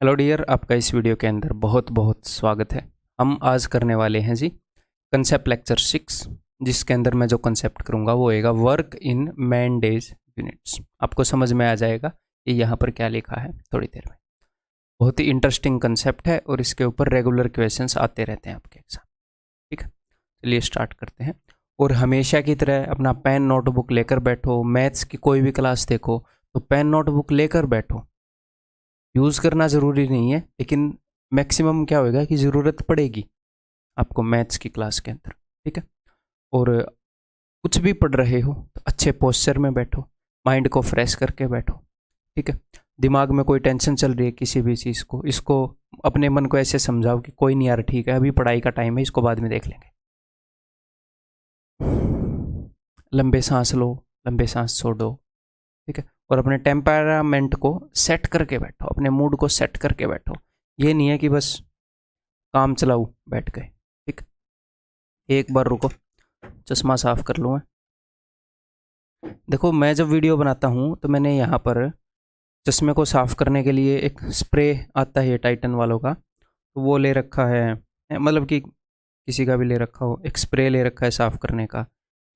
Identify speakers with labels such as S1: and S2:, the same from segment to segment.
S1: Hello dear, आपका इस video के अंदर बहुत बहुत स्वागत है। हम आज करने वाले हैं जी कंसेप्ट लेक्चर 6, जिसके अंदर मैं जो कंसेप्ट करूँगा वो होएगा work in man days units. आपको समझ में आ जाएगा कि यहाँ पर क्या लिखा है थोड़ी देर में। बहुत ही इंटरेस्टिंग कंसेप्ट है और इसके ऊपर रेगुलर क्वेश्चंस आते रहते हैं आपके एग्जाम। ठीक है, चलिए स्टार्ट करते हैं। और हमेशा की तरह अपना पेन नोटबुक लेकर बैठो। मैथ्स की कोई भी क्लास देखो तो पेन नोटबुक लेकर बैठो। यूज़ करना ज़रूरी नहीं है, लेकिन मैक्सिमम क्या होएगा कि ज़रूरत पड़ेगी आपको मैथ्स की क्लास के अंदर। ठीक है, और कुछ भी पढ़ रहे हो तो अच्छे पोस्चर में बैठो, माइंड को फ्रेश करके बैठो। ठीक है, दिमाग में कोई टेंशन चल रही है किसी भी चीज़ को, इसको अपने मन को ऐसे समझाओ कि कोई नहीं यार, ठीक है अभी पढ़ाई का टाइम है, इसको बाद में देख लेंगे। लंबे सांस लो, लंबे सांस छोड़ो। ठीक है, और अपने टेम्परामेंट को सेट करके बैठो, अपने मूड को सेट करके बैठो। ये नहीं है कि बस काम चलाऊ बैठ गए। ठीक, एक बार रुको, चश्मा साफ कर लूँ मैं। देखो, मैं जब वीडियो बनाता हूँ तो मैंने यहाँ पर चश्मे को साफ करने के लिए एक स्प्रे आता है टाइटन वालों का, तो वो ले रखा है, मतलब कि किसी का भी ले रखा हो, एक स्प्रे ले रखा है साफ करने का।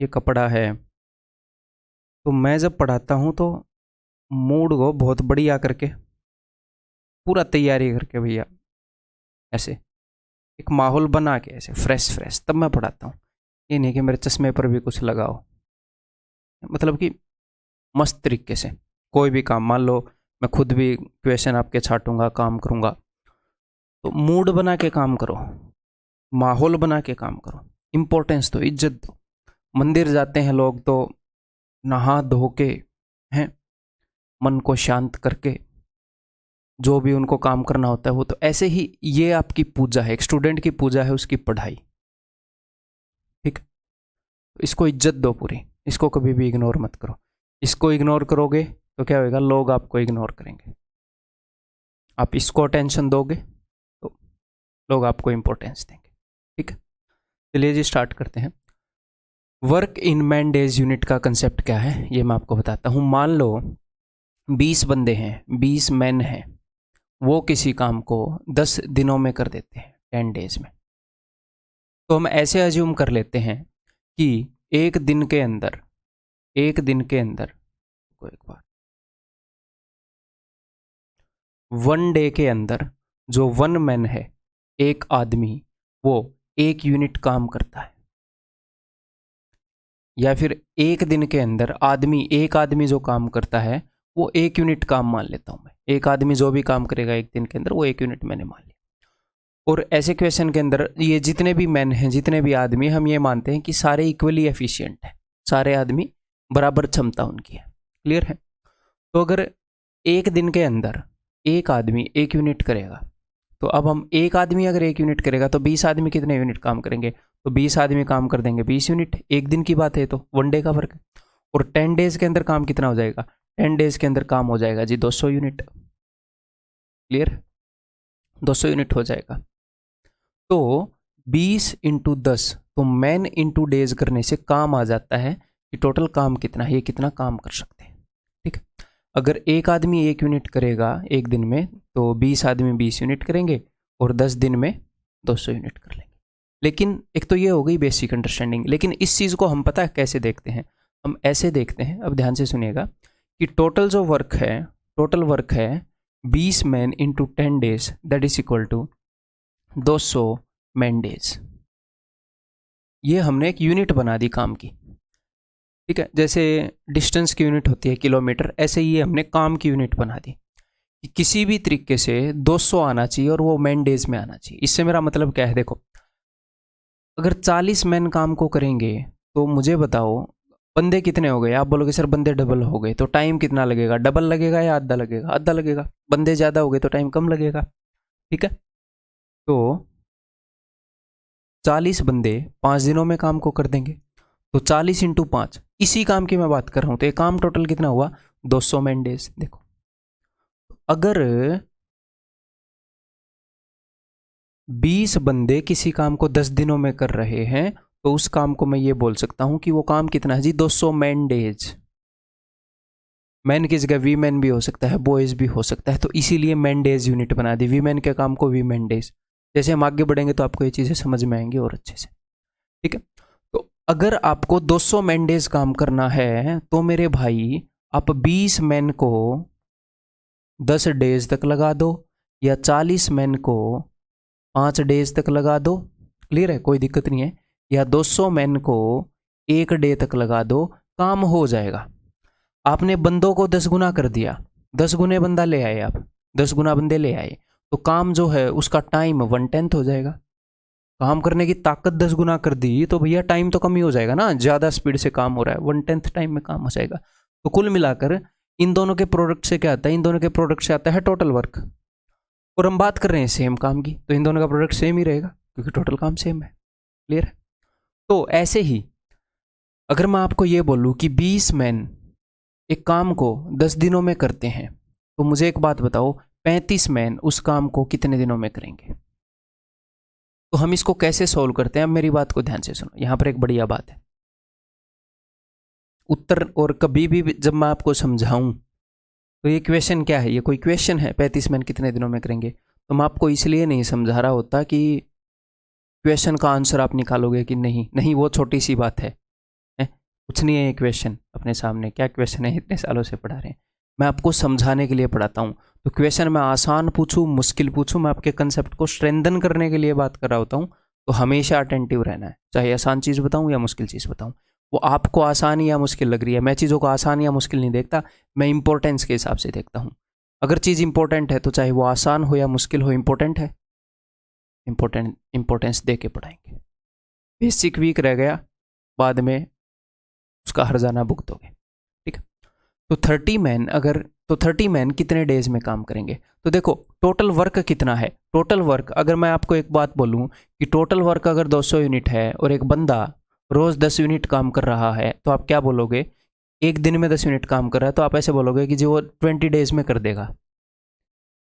S1: ये कपड़ा है। तो मैं जब पढ़ाता हूँ तो मूड को बहुत बढ़िया करके, पूरा तैयारी करके भैया, ऐसे एक माहौल बना के ऐसे फ्रेश फ्रेश तब मैं पढ़ाता हूँ। ये नहीं कि मेरे चश्मे पर भी कुछ लगाओ, मतलब कि मस्त तरीके से कोई भी काम, मान लो मैं खुद भी क्वेश्चन आपके छाटूंगा, काम करूंगा, तो मूड बना के काम करो, माहौल बना के काम करो, इम्पोर्टेंस दो, इज्जत दो। मंदिर जाते हैं लोग तो नहा धो के, हैं, मन को शांत करके जो भी उनको काम करना होता है वो, तो ऐसे ही ये आपकी पूजा है, एक स्टूडेंट की पूजा है, उसकी पढ़ाई। ठीक, इसको इज्जत दो पूरी, इसको कभी भी इग्नोर मत करो। इसको इग्नोर करोगे तो क्या होगा, लोग आपको इग्नोर करेंगे। आप इसको अटेंशन दोगे तो लोग आपको इंपॉर्टेंस देंगे। ठीक है, चलिए जी स्टार्ट करते हैं। Work in man days unit का कंसेप्ट क्या है ये मैं आपको बताता हूँ। मान लो 20 बंदे हैं, 20 मैन हैं, वो किसी काम को 10 दिनों में कर देते हैं, 10 डेज में। तो हम ऐसे अज्यूम कर लेते हैं कि एक दिन के अंदर, एक दिन के अंदर को एक बार, वन डे के अंदर जो वन मैन है, एक आदमी, वो 1 यूनिट काम करता है। या फिर एक दिन के अंदर आदमी, एक आदमी जो काम करता है वो 1 यूनिट काम मान लेता हूं मैं। एक आदमी जो भी काम करेगा एक दिन के अंदर वो 1 यूनिट मैंने मान लिया। और ऐसे क्वेश्चन के अंदर ये जितने भी मैन हैं, जितने भी आदमी, हम ये मानते हैं कि सारे इक्वली एफिशिएंट हैं, सारे आदमी बराबर क्षमता उनकी है। क्लियर है? तो अगर एक दिन के अंदर एक आदमी 1 यूनिट करेगा, तो अब हम एक आदमी अगर 1 यूनिट करेगा तो 20 आदमी कितने यूनिट काम करेंगे? तो 20 आदमी काम कर देंगे 20 यूनिट। एक दिन की बात है, तो वन डे का फर्क है। और 10 डेज के अंदर काम कितना हो जाएगा? 10 डेज के अंदर काम हो जाएगा जी 200 यूनिट। क्लियर? 200 यूनिट हो जाएगा। तो 20 इंटू 10, तो मैन इंटू डेज करने से काम आ जाता है कि टोटल काम कितना है, ये कितना काम कर सकते हैं। ठीक है, अगर एक आदमी 1 यूनिट करेगा एक दिन में, तो 20 आदमी 20 यूनिट करेंगे और 10 दिन में 200 यूनिट कर लेंगे। लेकिन एक तो ये हो गई बेसिक अंडरस्टैंडिंग। लेकिन इस चीज़ को हम पता है कैसे देखते हैं? हम ऐसे देखते हैं, अब ध्यान से सुनिएगा, कि टोटल जो वर्क है, टोटल वर्क है 20 man into 10 days, that is equal to 200 man days. ये हमने एक यूनिट बना दी काम की। ठीक है, जैसे डिस्टेंस की यूनिट होती है किलोमीटर, ऐसे ही हमने काम की यूनिट बना दी कि किसी भी तरीके से 200 आना चाहिए और वो मैन डेज में आना चाहिए। इससे मेरा मतलब क्या है? देखो, अगर 40 मैन काम को करेंगे तो मुझे बताओ बंदे कितने हो गए? आप बोलोगे सर बंदे डबल हो गए, तो टाइम कितना लगेगा? डबल लगेगा या आधा लगेगा? आधा लगेगा। बंदे ज़्यादा हो गए तो टाइम कम लगेगा। ठीक है, तो 40 बंदे 5 दिनों में काम को कर देंगे, तो 40 इंटू 5, इसी काम की मैं बात कर रहा हूं, तो ये काम टोटल कितना हुआ? 200 मैन डेज। देखो, अगर 20 बंदे किसी काम को 10 दिनों में कर रहे हैं, तो उस काम को मैं ये बोल सकता हूं कि वो काम कितना है जी? 200 मैन डेज। मैन की जगह वीमेन भी हो सकता है, बॉयज भी हो सकता है, तो इसीलिए मैन डेज यूनिट बना दी, वीमेन के काम को वीमेन डेज। जैसे हम आगे बढ़ेंगे तो आपको ये चीज़ें समझ में आएंगी और अच्छे से, ठीक है। तो अगर आपको 200 मैन डेज काम करना है तो मेरे भाई आप 20 मैन को 10 डेज तक लगा दो, या 40 मैन को 5 डेज तक लगा दो, क्लियर है, कोई दिक्कत नहीं है। या 200 मैन को 1 डे तक लगा दो, काम हो जाएगा। आपने बंदों को 10 गुना कर दिया, 10 गुने बंदा ले आए, आप 10 गुना बंदे ले आए, तो काम जो है उसका टाइम 1/10 हो जाएगा। काम करने की ताकत 10 गुना कर दी तो भैया टाइम तो कम ही हो जाएगा ना, ज़्यादा स्पीड से काम हो रहा है, 1/10 टाइम में काम हो जाएगा। तो कुल मिलाकर इन दोनों के प्रोडक्ट से क्या आता है, इन दोनों के प्रोडक्ट से आता है टोटल वर्क, और हम बात कर रहे हैं सेम काम की, तो इन दोनों का प्रोडक्ट सेम ही रहेगा क्योंकि टोटल काम सेम है, क्लियर है। तो ऐसे ही अगर मैं आपको ये बोलूँ कि 20 मैन एक काम को 10 दिनों में करते हैं, तो मुझे एक बात बताओ, 35 मैन उस काम को कितने दिनों में करेंगे? तो हम इसको कैसे सोल्व करते हैं, अब मेरी बात को ध्यान से सुनो, यहां पर एक बढ़िया बात है। उत्तर और कभी भी जब मैं आपको समझाऊं तो ये क्वेश्चन क्या है, ये कोई क्वेश्चन है 35 मैन कितने दिनों में करेंगे, तो मैं आपको इसलिए नहीं समझा रहा होता कि क्वेश्चन का आंसर आप निकालोगे कि नहीं, नहीं वो छोटी सी बात है, कुछ नहीं है ये क्वेश्चन अपने सामने, क्या क्वेश्चन है, इतने सालों से पढ़ा रहे हैं, मैं आपको समझाने के लिए पढ़ाता हूँ। तो क्वेश्चन मैं आसान पूछूं मुश्किल पूछूं, मैं आपके कंसेप्ट को स्ट्रेंथन करने के लिए बात कर रहा होता हूँ। तो हमेशा अटेंटिव रहना है, चाहे आसान चीज़ बताऊँ या मुश्किल चीज़ बताऊँ, वो आपको आसान या मुश्किल लग रही है, मैं चीज़ों को आसान या मुश्किल नहीं देखता, मैं इंपॉर्टेंस के हिसाब से देखता हूँ। अगर चीज़ इंपॉर्टेंट है तो चाहे वो आसान हो या मुश्किल हो, इंपॉर्टेंट है, इंपॉर्टेंस दे के पढ़ाएंगे। बेसिक वीक रह गया, बाद में उसका हर्जाना भुगतोगे, ठीक है। तो 30 मैन तो 30 मैन कितने डेज में काम करेंगे? तो देखो टोटल वर्क कितना है, टोटल वर्क अगर मैं आपको एक बात बोलूं कि टोटल वर्क अगर 200 यूनिट है और एक बंदा रोज 10 यूनिट काम कर रहा है, तो आप क्या बोलोगे, एक दिन में 10 यूनिट काम कर रहा है, तो आप ऐसे बोलोगे कि जो वो 20 डेज में कर देगा,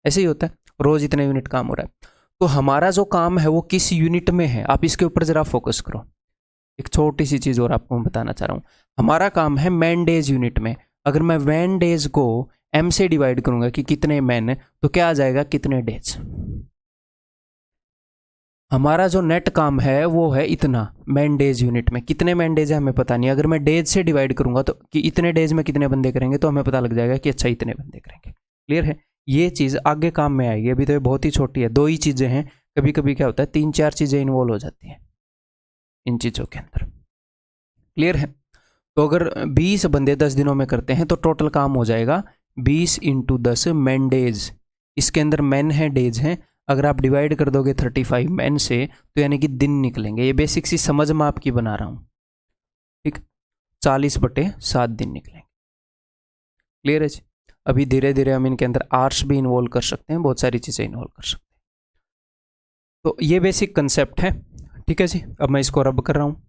S1: ऐसे ही होता है, रोज इतने यूनिट काम हो रहा है। तो हमारा जो काम है वो किस यूनिट में है, आप इसके ऊपर जरा फोकस करो। एक छोटी सी चीज़ और आपको मैं बताना चाह रहा हूँ, हमारा काम है मैन डेज यूनिट में। अगर मैं मैन डेज को एम से डिवाइड करूंगा कि कितने मैन, तो क्या आ जाएगा, कितने डेज। हमारा जो नेट काम है वो है इतना, मैन डेज यूनिट में कितने मैन डेज है हमें पता नहीं, अगर मैं डेज से डिवाइड करूंगा तो कि इतने डेज में कितने बंदे करेंगे, तो हमें पता लग जाएगा कि अच्छा इतने बंदे करेंगे, क्लियर है। ये चीज़ आगे काम में आएगी, अभी तो ये बहुत ही छोटी है, 2 ही चीज़ें हैं, कभी कभी क्या होता है 3-4 चीज़ें इन्वॉल्व हो जाती हैं इन चीज़ों के अंदर, क्लियर है। तो अगर 20 बंदे 10 दिनों में करते हैं तो टोटल काम हो जाएगा 20 इंटू 10 मैन डेज, इसके अंदर मैन है डेज हैं, अगर आप डिवाइड कर दोगे 35 मैन से तो यानी कि दिन निकलेंगे, ये बेसिक सी समझ मैं आपकी बना रहा हूँ, ठीक, 40/7 दिन निकलेंगे, क्लियर है जी। अभी धीरे धीरे हम इनके अंदर आवर्स भी इन्वॉल्व कर सकते हैं, बहुत सारी चीज़ें इन्वॉल्व कर सकते हैं। तो ये बेसिक कंसेप्ट है, ठीक है जी। अब मैं इसको रब कर रहा हूँ,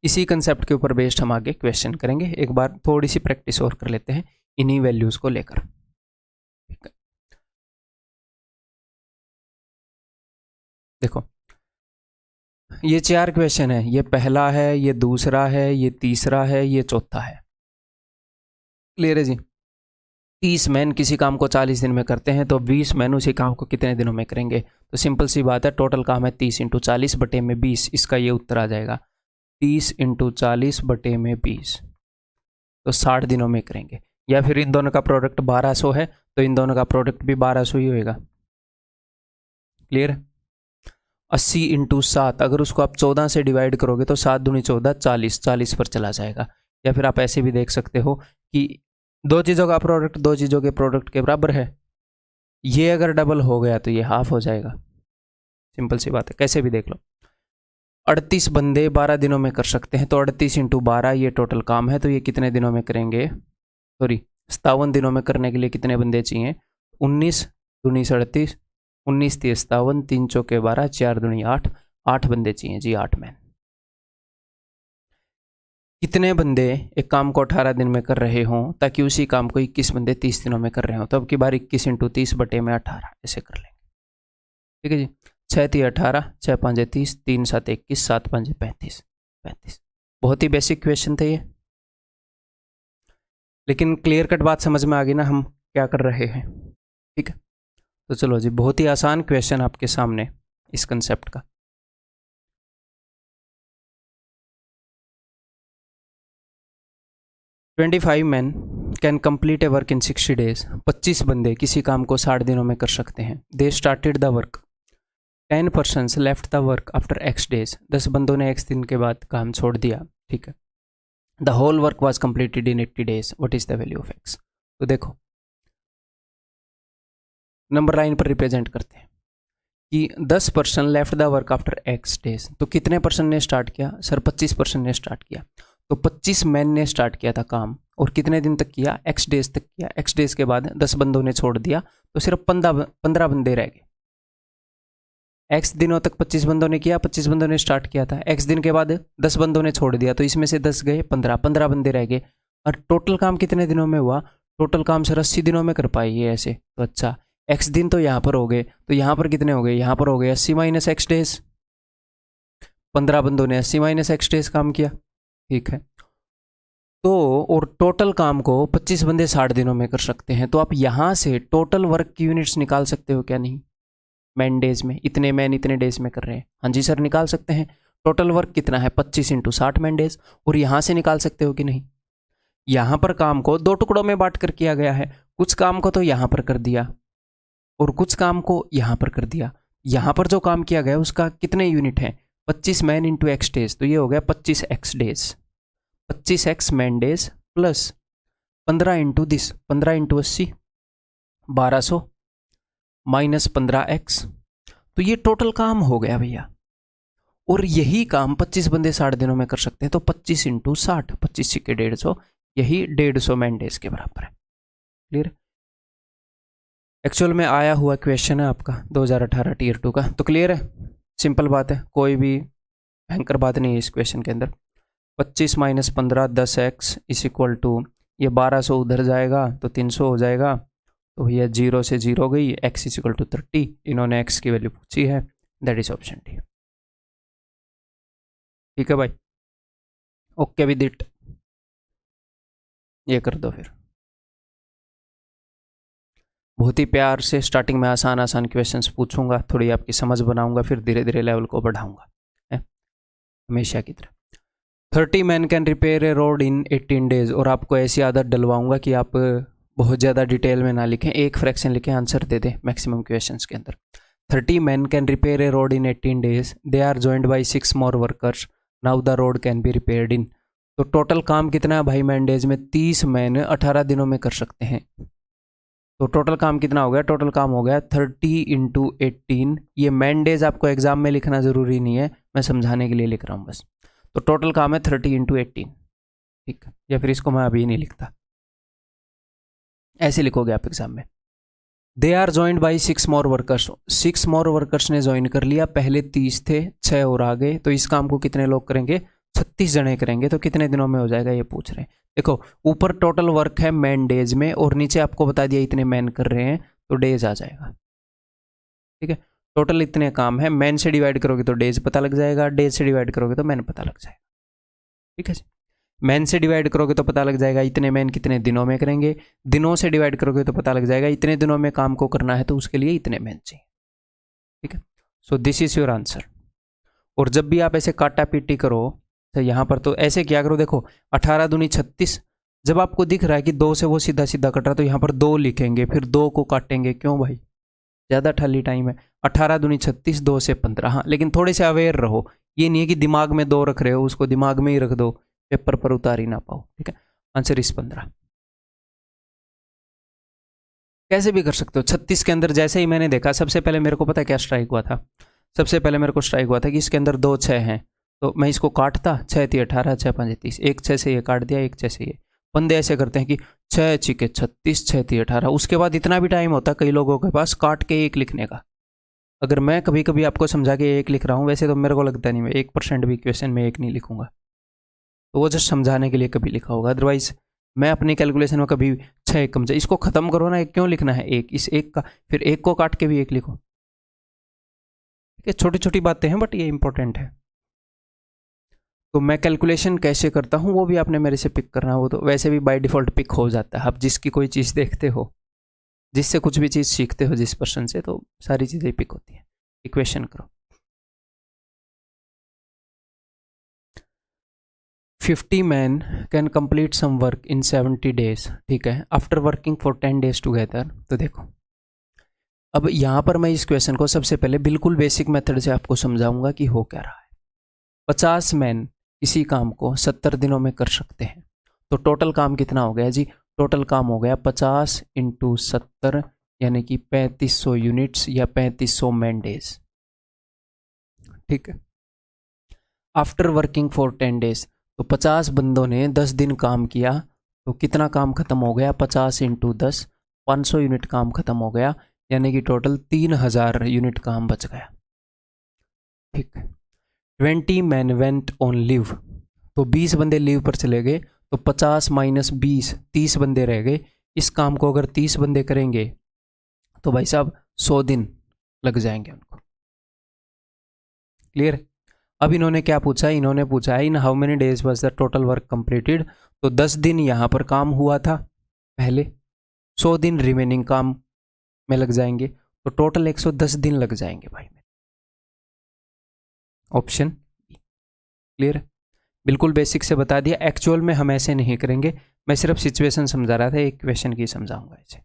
S1: इसी कंसेप्ट के ऊपर बेस्ड हम आगे क्वेश्चन करेंगे, एक बार थोड़ी सी प्रैक्टिस और कर लेते हैं इन्हीं वैल्यूज को लेकर, ठीक है। देखो ये 4 क्वेश्चन है, ये पहला है, ये दूसरा है, ये तीसरा है, ये चौथा है, क्लियर है जी। 30 मैन किसी काम को 40 दिन में करते हैं, तो 20 मैन उसी काम को कितने दिनों में करेंगे, तो सिंपल सी बात है, टोटल काम है 30 इंटू 40/20, इसका ये उत्तर आ जाएगा 30 इंटू 40/20, तो 60 दिनों में करेंगे। या फिर इन दोनों का प्रोडक्ट 1200 है तो इन दोनों का प्रोडक्ट भी 1200 ही होएगा, क्लियर। 80 इंटू 7, अगर उसको आप 14 से डिवाइड करोगे तो 7 दूनी 14, 40 पर चला जाएगा। या फिर आप ऐसे भी देख सकते हो कि दो चीज़ों का प्रोडक्ट दो चीज़ों के प्रोडक्ट के बराबर है, ये अगर डबल हो गया तो ये हाफ हो जाएगा, सिंपल सी बात है, कैसे भी देख लो। 38 बंदे 12 दिनों में कर सकते हैं, तो 38 इंटू 12 ये टोटल काम है, तो ये कितने दिनों में करेंगे, सॉरी 57 दिनों में करने के लिए कितने बंदे चाहिए, 19 दूनी 38, 19 × 57, 3 चौके 12, 4 दूनी 8, 8 बंदे चाहिए जी, 8 मैन। कितने बंदे एक काम को 18 दिन में कर रहे हों, ताकि उसी काम को 21 बंदे 30 दिनों में कर रहे हों, तो अब की बार 21 इंटू 30/18 ऐसे कर लेंगे, ठीक है जी। 6 × 18, 6 × 5 = 30, 3 × 7 = 21, 7 × 5 = 35, बहुत ही बेसिक क्वेश्चन थे ये, लेकिन क्लियर कट बात समझ में आ गई ना हम क्या कर रहे हैं, ठीक है। तो चलो जी, बहुत ही आसान क्वेश्चन आपके सामने इस कंसेप्ट का। "25 men can complete a work in 60 days"। 25 बंदे किसी काम को 60 दिनों में कर सकते हैं। "They started the work". 10 persons left the work after X days"। 10 बंदों ने X दिन के बाद काम छोड़ दिया, ठीक है। "The whole work was completed in 80 days"। What is the value of X? तो देखो, नंबर लाइन पर रिप्रेजेंट करते हैं कि 10 person left the work after X days। तो कितने पर्सन ने स्टार्ट किया? सर 25 पर्सन ने स्टार्ट किया। तो 25 मैन ने स्टार्ट किया था काम, और कितने दिन तक किया? X डेज तक किया। X डेज के बाद 10 बंदों ने छोड़ दिया, तो सिर्फ 15 बंदे रह गए। X दिनों तक 25 बंदों ने किया, 25 बंदों ने स्टार्ट किया था। X दिन के बाद 10 बंदों ने छोड़ दिया, तो इसमें से 10 गए, 15 बंदे रह गए। और टोटल काम कितने दिनों में हुआ? टोटल काम सर 80 दिनों में कर पाए ये ऐसे। तो अच्छा, X दिन तो यहाँ पर हो गए, तो यहाँ पर कितने हो गए? यहाँ पर हो गए 80 माइनस X डेज। 15 बंदों ने 80 माइनस X डेज काम किया, ठीक है। तो और टोटल काम को 25 बंदे 60 दिनों में कर सकते हैं। तो आप यहाँ से टोटल वर्क की यूनिट्स निकाल सकते हो क्या? नहीं, मैन डेज में इतने मैन इतने डेज में कर रहे हैं। हाँ जी सर, निकाल सकते हैं। टोटल वर्क कितना है? 25 × 60 मैन डेज। और यहाँ से निकाल सकते हो कि नहीं? यहाँ पर काम को 2 टुकड़ों में बांट कर किया गया है। कुछ काम को तो यहाँ पर कर दिया और कुछ काम को यहाँ पर कर दिया। यहाँ पर जो काम किया गया उसका कितने यूनिट है? 25 मैन इंटू X डेज, तो ये हो गया 25X days. 25X man days plus 15 into this, 15 into 80, 1200 minus 15X। तो ये टोटल काम हो गया भैया। और यही काम 25 बंदे 60 दिनों में कर सकते हैं। तो 25 इंटू 60, 25 सिक्के 150, यही 150 मैन डेज के बराबर है। क्लियर? एक्चुअल में आया हुआ क्वेश्चन है आपका 2018 टीयर 2 का। तो क्लियर है, सिंपल बात है, कोई भी भयंकर बात नहीं है इस क्वेश्चन के अंदर। 25 minus 15 10X is equal to, ये 1200 उधर जाएगा तो 300 हो जाएगा। तो भैया 0 से 0 गई, X इज इक्वल टू 30। इन्होंने X की वैल्यू पूछी है, दैट इज ऑप्शन डी। ठीक है भाई, ओके विद इट, ये कर दो फिर। बहुत ही प्यार से स्टार्टिंग में आसान आसान क्वेश्चंस पूछूंगा, थोड़ी आपकी समझ बनाऊंगा, फिर धीरे धीरे लेवल को बढ़ाऊंगा, हमेशा की तरह। 30 man can repair a road in 18 days. और आपको ऐसी आदत डलवाऊंगा कि आप बहुत ज़्यादा डिटेल में ना लिखें, एक फ्रैक्शन लिखें, आंसर दे दें मैक्सिमम क्वेश्चंस के अंदर। 30 man can repair a road in 18 days, they are joined by 6 more workers, now the road can be repaired in. तो टोटल काम कितना है भाई मैन डेज में? 30 मैन 18 दिनों में कर सकते हैं। तो टोटल काम कितना हो गया? टोटल काम हो गया 30 इंटू 18। ये मैन डेज आपको एग्जाम में लिखना जरूरी नहीं है, मैं समझाने के लिए लिख रहा हूँ बस। तो टोटल काम है 30 इंटू 18, ठीक है। या फिर इसको मैं अभी नहीं लिखता, ऐसे लिखोगे आप एग्जाम में। They are joined by 6 more workers, 6 more workers ने ज्वाइन कर लिया। पहले 30 थे, 6 और आ गए, तो इस काम को कितने लोग करेंगे? 36 जने करेंगे। तो कितने दिनों में हो जाएगा ये पूछ रहे हैं। देखो, ऊपर टोटल वर्क है मैन डेज में, और नीचे आपको बता दिया इतने मैन कर रहे हैं, तो डेज आ जाएगा, ठीक है। टोटल इतने काम है, मैन से डिवाइड करोगे तो डेज पता लग जाएगा, डेज से डिवाइड करोगे तो मैन पता लग जाएगा, ठीक है जी। मैन से डिवाइड करोगे तो पता लग जाएगा इतने मैन कितने दिनों में करेंगे, दिनों से डिवाइड करोगे तो पता लग जाएगा इतने दिनों में काम को करना है, तो उसके लिए इतने मैन चाहिए, ठीक है। So this is your answer. और जब भी आप ऐसे काटा पीटी करो, तो यहाँ पर तो ऐसे क्या करो, देखो 18 दूनी 36, जब आपको दिख रहा है कि 2 से वो सीधा सीधा कट रहा है, तो यहाँ पर 2 लिखेंगे, फिर 2 को काटेंगे। क्यों भाई? ज़्यादा ठल्ली टाइम है। 18 दूनी 36, 2 से 15। हाँ, लेकिन थोड़े से अवेयर रहो, ये नहीं है कि दिमाग में 2 रख रहे हो, उसको दिमाग में ही रख दो, पेपर पर उतार ही ना पाओ, ठीक है। आंसर इस 15। कैसे भी कर सकते हो। 36 के अंदर जैसे ही मैंने देखा, सबसे पहले मेरे को पता है क्या स्ट्राइक हुआ था? सबसे पहले मेरे को स्ट्राइक हुआ था कि इसके अंदर 2 6 हैं, तो मैं इसको काटता, 6 3 18, 6 5 30, एक 6 से ये काट दिया, एक 6 से ये। बंदे ऐसे करते हैं कि 6 छिके 36, 6 3 18, उसके बाद इतना भी टाइम होता कई लोगों के पास काट के एक लिखने का। अगर मैं कभी कभी आपको समझा के एक लिख रहा हूँ, वैसे तो मेरे को लगता नहीं मैं 1% भी क्वेश्चन में एक नहीं लिखूंगा, तो वो जस्ट समझाने के लिए कभी लिखा होगा। अदरवाइज मैं अपनी कैलकुलेशन में कभी 6 कम से, इसको खत्म करो ना, एक क्यों लिखना है एक, इस एक का फिर एक को काट के भी एक लिखो, ठीक है। छोटी छोटी बातें हैं बट ये इंपॉर्टेंट है। तो मैं कैलकुलेशन कैसे करता हूँ वो भी आपने मेरे से पिक करना, वो तो वैसे भी बाय डिफ़ॉल्ट पिक हो जाता है। आप जिसकी कोई चीज़ देखते हो, जिससे कुछ भी चीज़ सीखते हो जिस पर्सन से, तो सारी चीज़ें पिक होती हैं। इक्वेशन करो। 50 men can complete some work in 70 days, ठीक है, after working for 10 days together. तो देखो, अब यहाँ पर मैं इस क्वेश्चन को सबसे पहले बिल्कुल बेसिक मेथड से आपको समझाऊंगा कि हो क्या रहा है। 50 मैन किसी काम को 70 दिनों में कर सकते हैं, तो टोटल काम कितना हो गया जी? टोटल काम हो गया 50 × 70 यानी कि 3500 यूनिट्स या 3500 मैन डेज, ठीक है। आफ्टर वर्किंग फॉर 10 days, तो 50 बंदों ने 10 दिन काम किया, तो कितना काम खत्म हो गया? 50 × 10, 500 यूनिट काम खत्म हो गया, यानी कि टोटल 3000 यूनिट काम बच गया, ठीक है। 20 मैन वेंट ऑन लीव, तो 20 बंदे लीव पर चले गए, तो 50 - 20 30 बंदे रह गए। इस काम को अगर 30 बंदे करेंगे तो भाई साहब 100 दिन लग जाएंगे उनको। क्लियर? अब इन्होंने क्या पूछा? इन्होंने पूछा है इन how many days was the total work completed, तो 10 दिन यहाँ पर काम हुआ था पहले, 100 दिन रिमेनिंग काम में लग जाएंगे, तो टोटल 110 दिन लग जाएंगे भाई। Option clear? बिल्कुल बेसिक से बता दिया। एक्चुअल में हम ऐसे नहीं करेंगे, मैं सिर्फ सिचुएशन समझा रहा था, एक क्वेश्चन की समझाऊंगा ऐसे।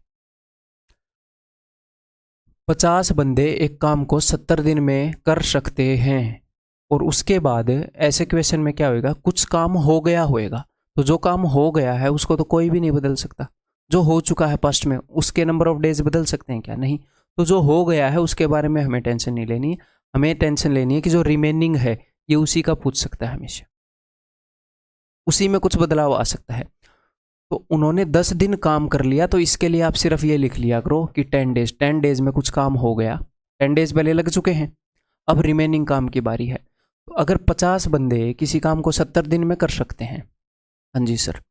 S1: 50 बंदे एक काम को 70 दिन में कर सकते हैं, और उसके बाद ऐसे क्वेश्चन में क्या होएगा? कुछ काम हो गया होएगा, तो जो काम हो गया है उसको तो कोई भी नहीं बदल सकता। जो हो चुका है पास्ट में, उसके नंबर ऑफ डेज बदल सकते हैं क्या? नहीं। तो जो हो गया है उसके बारे में हमें टेंशन नहीं लेनी है, हमें टेंशन लेनी है कि जो रिमेनिंग है ये उसी का पूछ सकता है हमेशा, उसी में कुछ बदलाव आ सकता है। तो उन्होंने 10 दिन काम कर लिया, तो इसके लिए आप सिर्फ ये लिख लिया करो कि 10 डेज में कुछ काम हो गया, 10 डेज पहले लग चुके हैं, अब रिमेनिंग काम की बारी है। तो अगर 50 बंदे किसी काम को 70 दिन में कर सकते हैं, हाँ जी सर,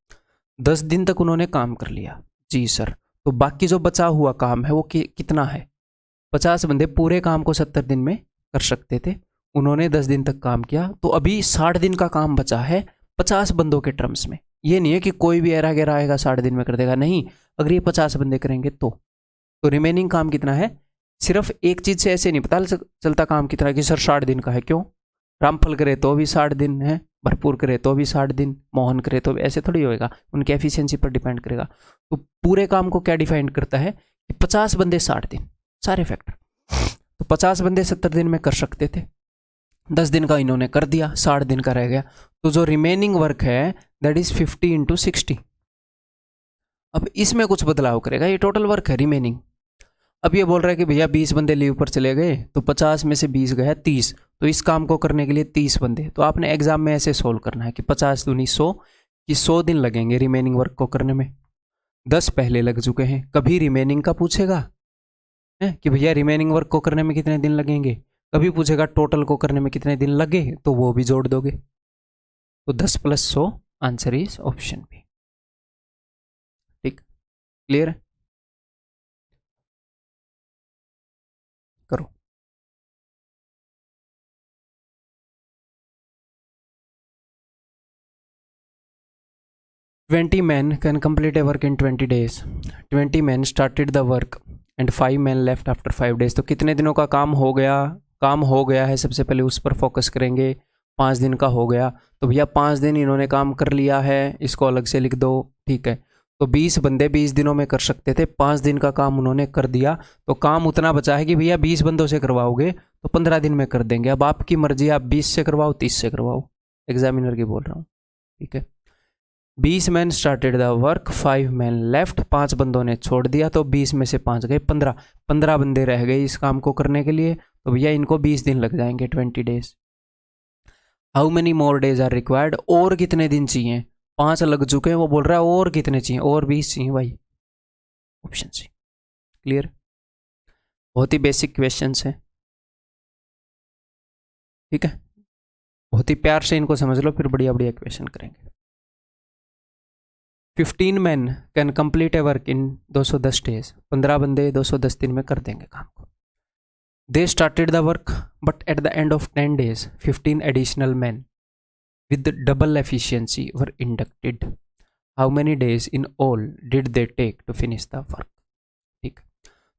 S1: 10 दिन तक उन्होंने काम कर लिया, जी सर, तो बाकी जो बचा हुआ काम है वो कितना है? 50 बंदे पूरे काम को 70 दिन में कर सकते थे, उन्होंने 10 दिन तक काम किया, तो अभी 60 दिन का काम बचा है 50 बंदों के टर्म्स में। ये नहीं है कि कोई भी एरा गेरा आएगा 60 दिन में कर देगा, नहीं। अगर ये 50 बंदे करेंगे तो रिमेनिंग काम कितना है? सिर्फ एक चीज से ऐसे नहीं पता चलता काम कितना, कि सर 60 दिन का है। क्यों? रामफल करे तो भी 60 दिन है, भरपूर करे तो भी 60 दिन, मोहन करे तो भी, ऐसे थोड़ी होएगा, उनके एफिशिएंसी पर डिपेंड करेगा। तो पूरे काम को क्या डिफाइन करता है कि 50 बंदे 60 दिन, सारे फैक्टर। तो 50 बंदे 70 दिन में कर सकते थे, 10 दिन का इन्होंने कर दिया, 60 दिन का रह गया, तो जो रिमेनिंग वर्क है दैट इज 50 × 60। अब इसमें कुछ बदलाव करेगा, ये टोटल वर्क है रिमेनिंग। अब ये बोल रहा है कि भैया 20 बंदे लीव पर चले गए, तो 50 में से 20 गया 30, तो इस काम को करने के लिए 30 बंदे, तो आपने एग्जाम में ऐसे सोल्व करना है कि 50 दूनी 100, कि 100 दिन लगेंगे रिमेनिंग वर्क को करने में, 10 पहले लग चुके हैं, कभी रिमेनिंग का पूछेगा है कि भैया रिमेनिंग वर्क को करने में कितने दिन लगेंगे, कभी पूछेगा टोटल को करने में कितने दिन लगे, तो वो भी जोड़ दोगे, तो 10 + 100, आंसर इज ऑप्शन बी। ठीक, क्लियर है? करो। 20 men can complete a work in 20 days. 20 men started the work and 5 men left after 5 days. तो कितने दिनों का काम हो गया? काम हो गया है, सबसे पहले उस पर फोकस करेंगे। 5 दिन का हो गया, तो भैया 5 दिन इन्होंने काम कर लिया है, इसको अलग से लिख दो, ठीक है। तो 20 बंदे 20 दिनों में कर सकते थे, 5 दिन का काम उन्होंने कर दिया, तो काम उतना बचा है कि भैया 20 बंदों से करवाओगे तो 15 दिन में कर देंगे। अब आपकी मर्जी, आप 20 से करवाओ, 30 से करवाओ, एग्जामिनर की बोल रहा हूँ, ठीक है। 20 man started the work, 5 man left, 5 बंदों ने छोड़ दिया, तो 20 में से 5 गए, 15 बंदे रह गए इस काम को करने के लिए, तो भैया इनको 20 दिन लग जाएंगे, 20 days. How many more days are required, और कितने दिन चाहिए? 5 लग चुके हैं, वो बोल रहा है और कितने चाहिए, और 20 चाहिए भाई, ऑप्शन सी। क्लियर? बहुत ही बेसिक क्वेश्चन है, ठीक है, बहुत ही प्यार से इनको समझ लो, फिर बढ़िया बढ़िया क्वेश्चन करेंगे। 15 man can complete a work in 210 days, 15 बंदे 210 दिन में कर देंगे काम को। They started the work but at the end of 10 days 15 additional man with double efficiency were inducted. How many days in all did they take to finish the work? ठीक,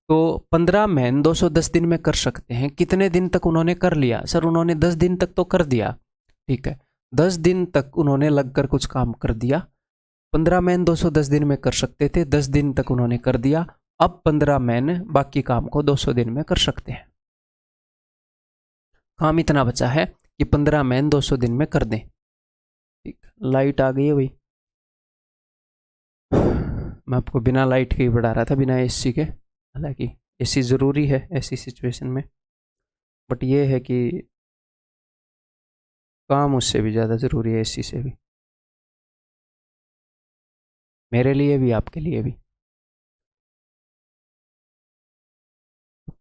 S1: तो 15 man 210 दिन में कर सकते हैं, कितने दिन तक उन्होंने कर लिया? सर उन्होंने 10 दिन तक तो कर दिया, ठीक है, 10 दिन तक उन्होंने लगकर कुछ काम कर दिया। 15 मैन 210 दिन में कर सकते थे, 10 दिन तक उन्होंने कर दिया। अब 15 मैन बाकी काम को 200 दिन में कर सकते हैं। काम इतना बचा है कि 15 मैन 200 दिन में कर दें। ठीक, लाइट आ गई है भाई, मैं आपको बिना लाइट के ही बढ़ा रहा था, बिना एसी के। हालांकि एसी ज़रूरी है ऐसी सिचुएशन में, बट ये है कि काम उससे भी ज़्यादा ज़रूरी है, एसी से भी, मेरे लिए भी आपके लिए भी।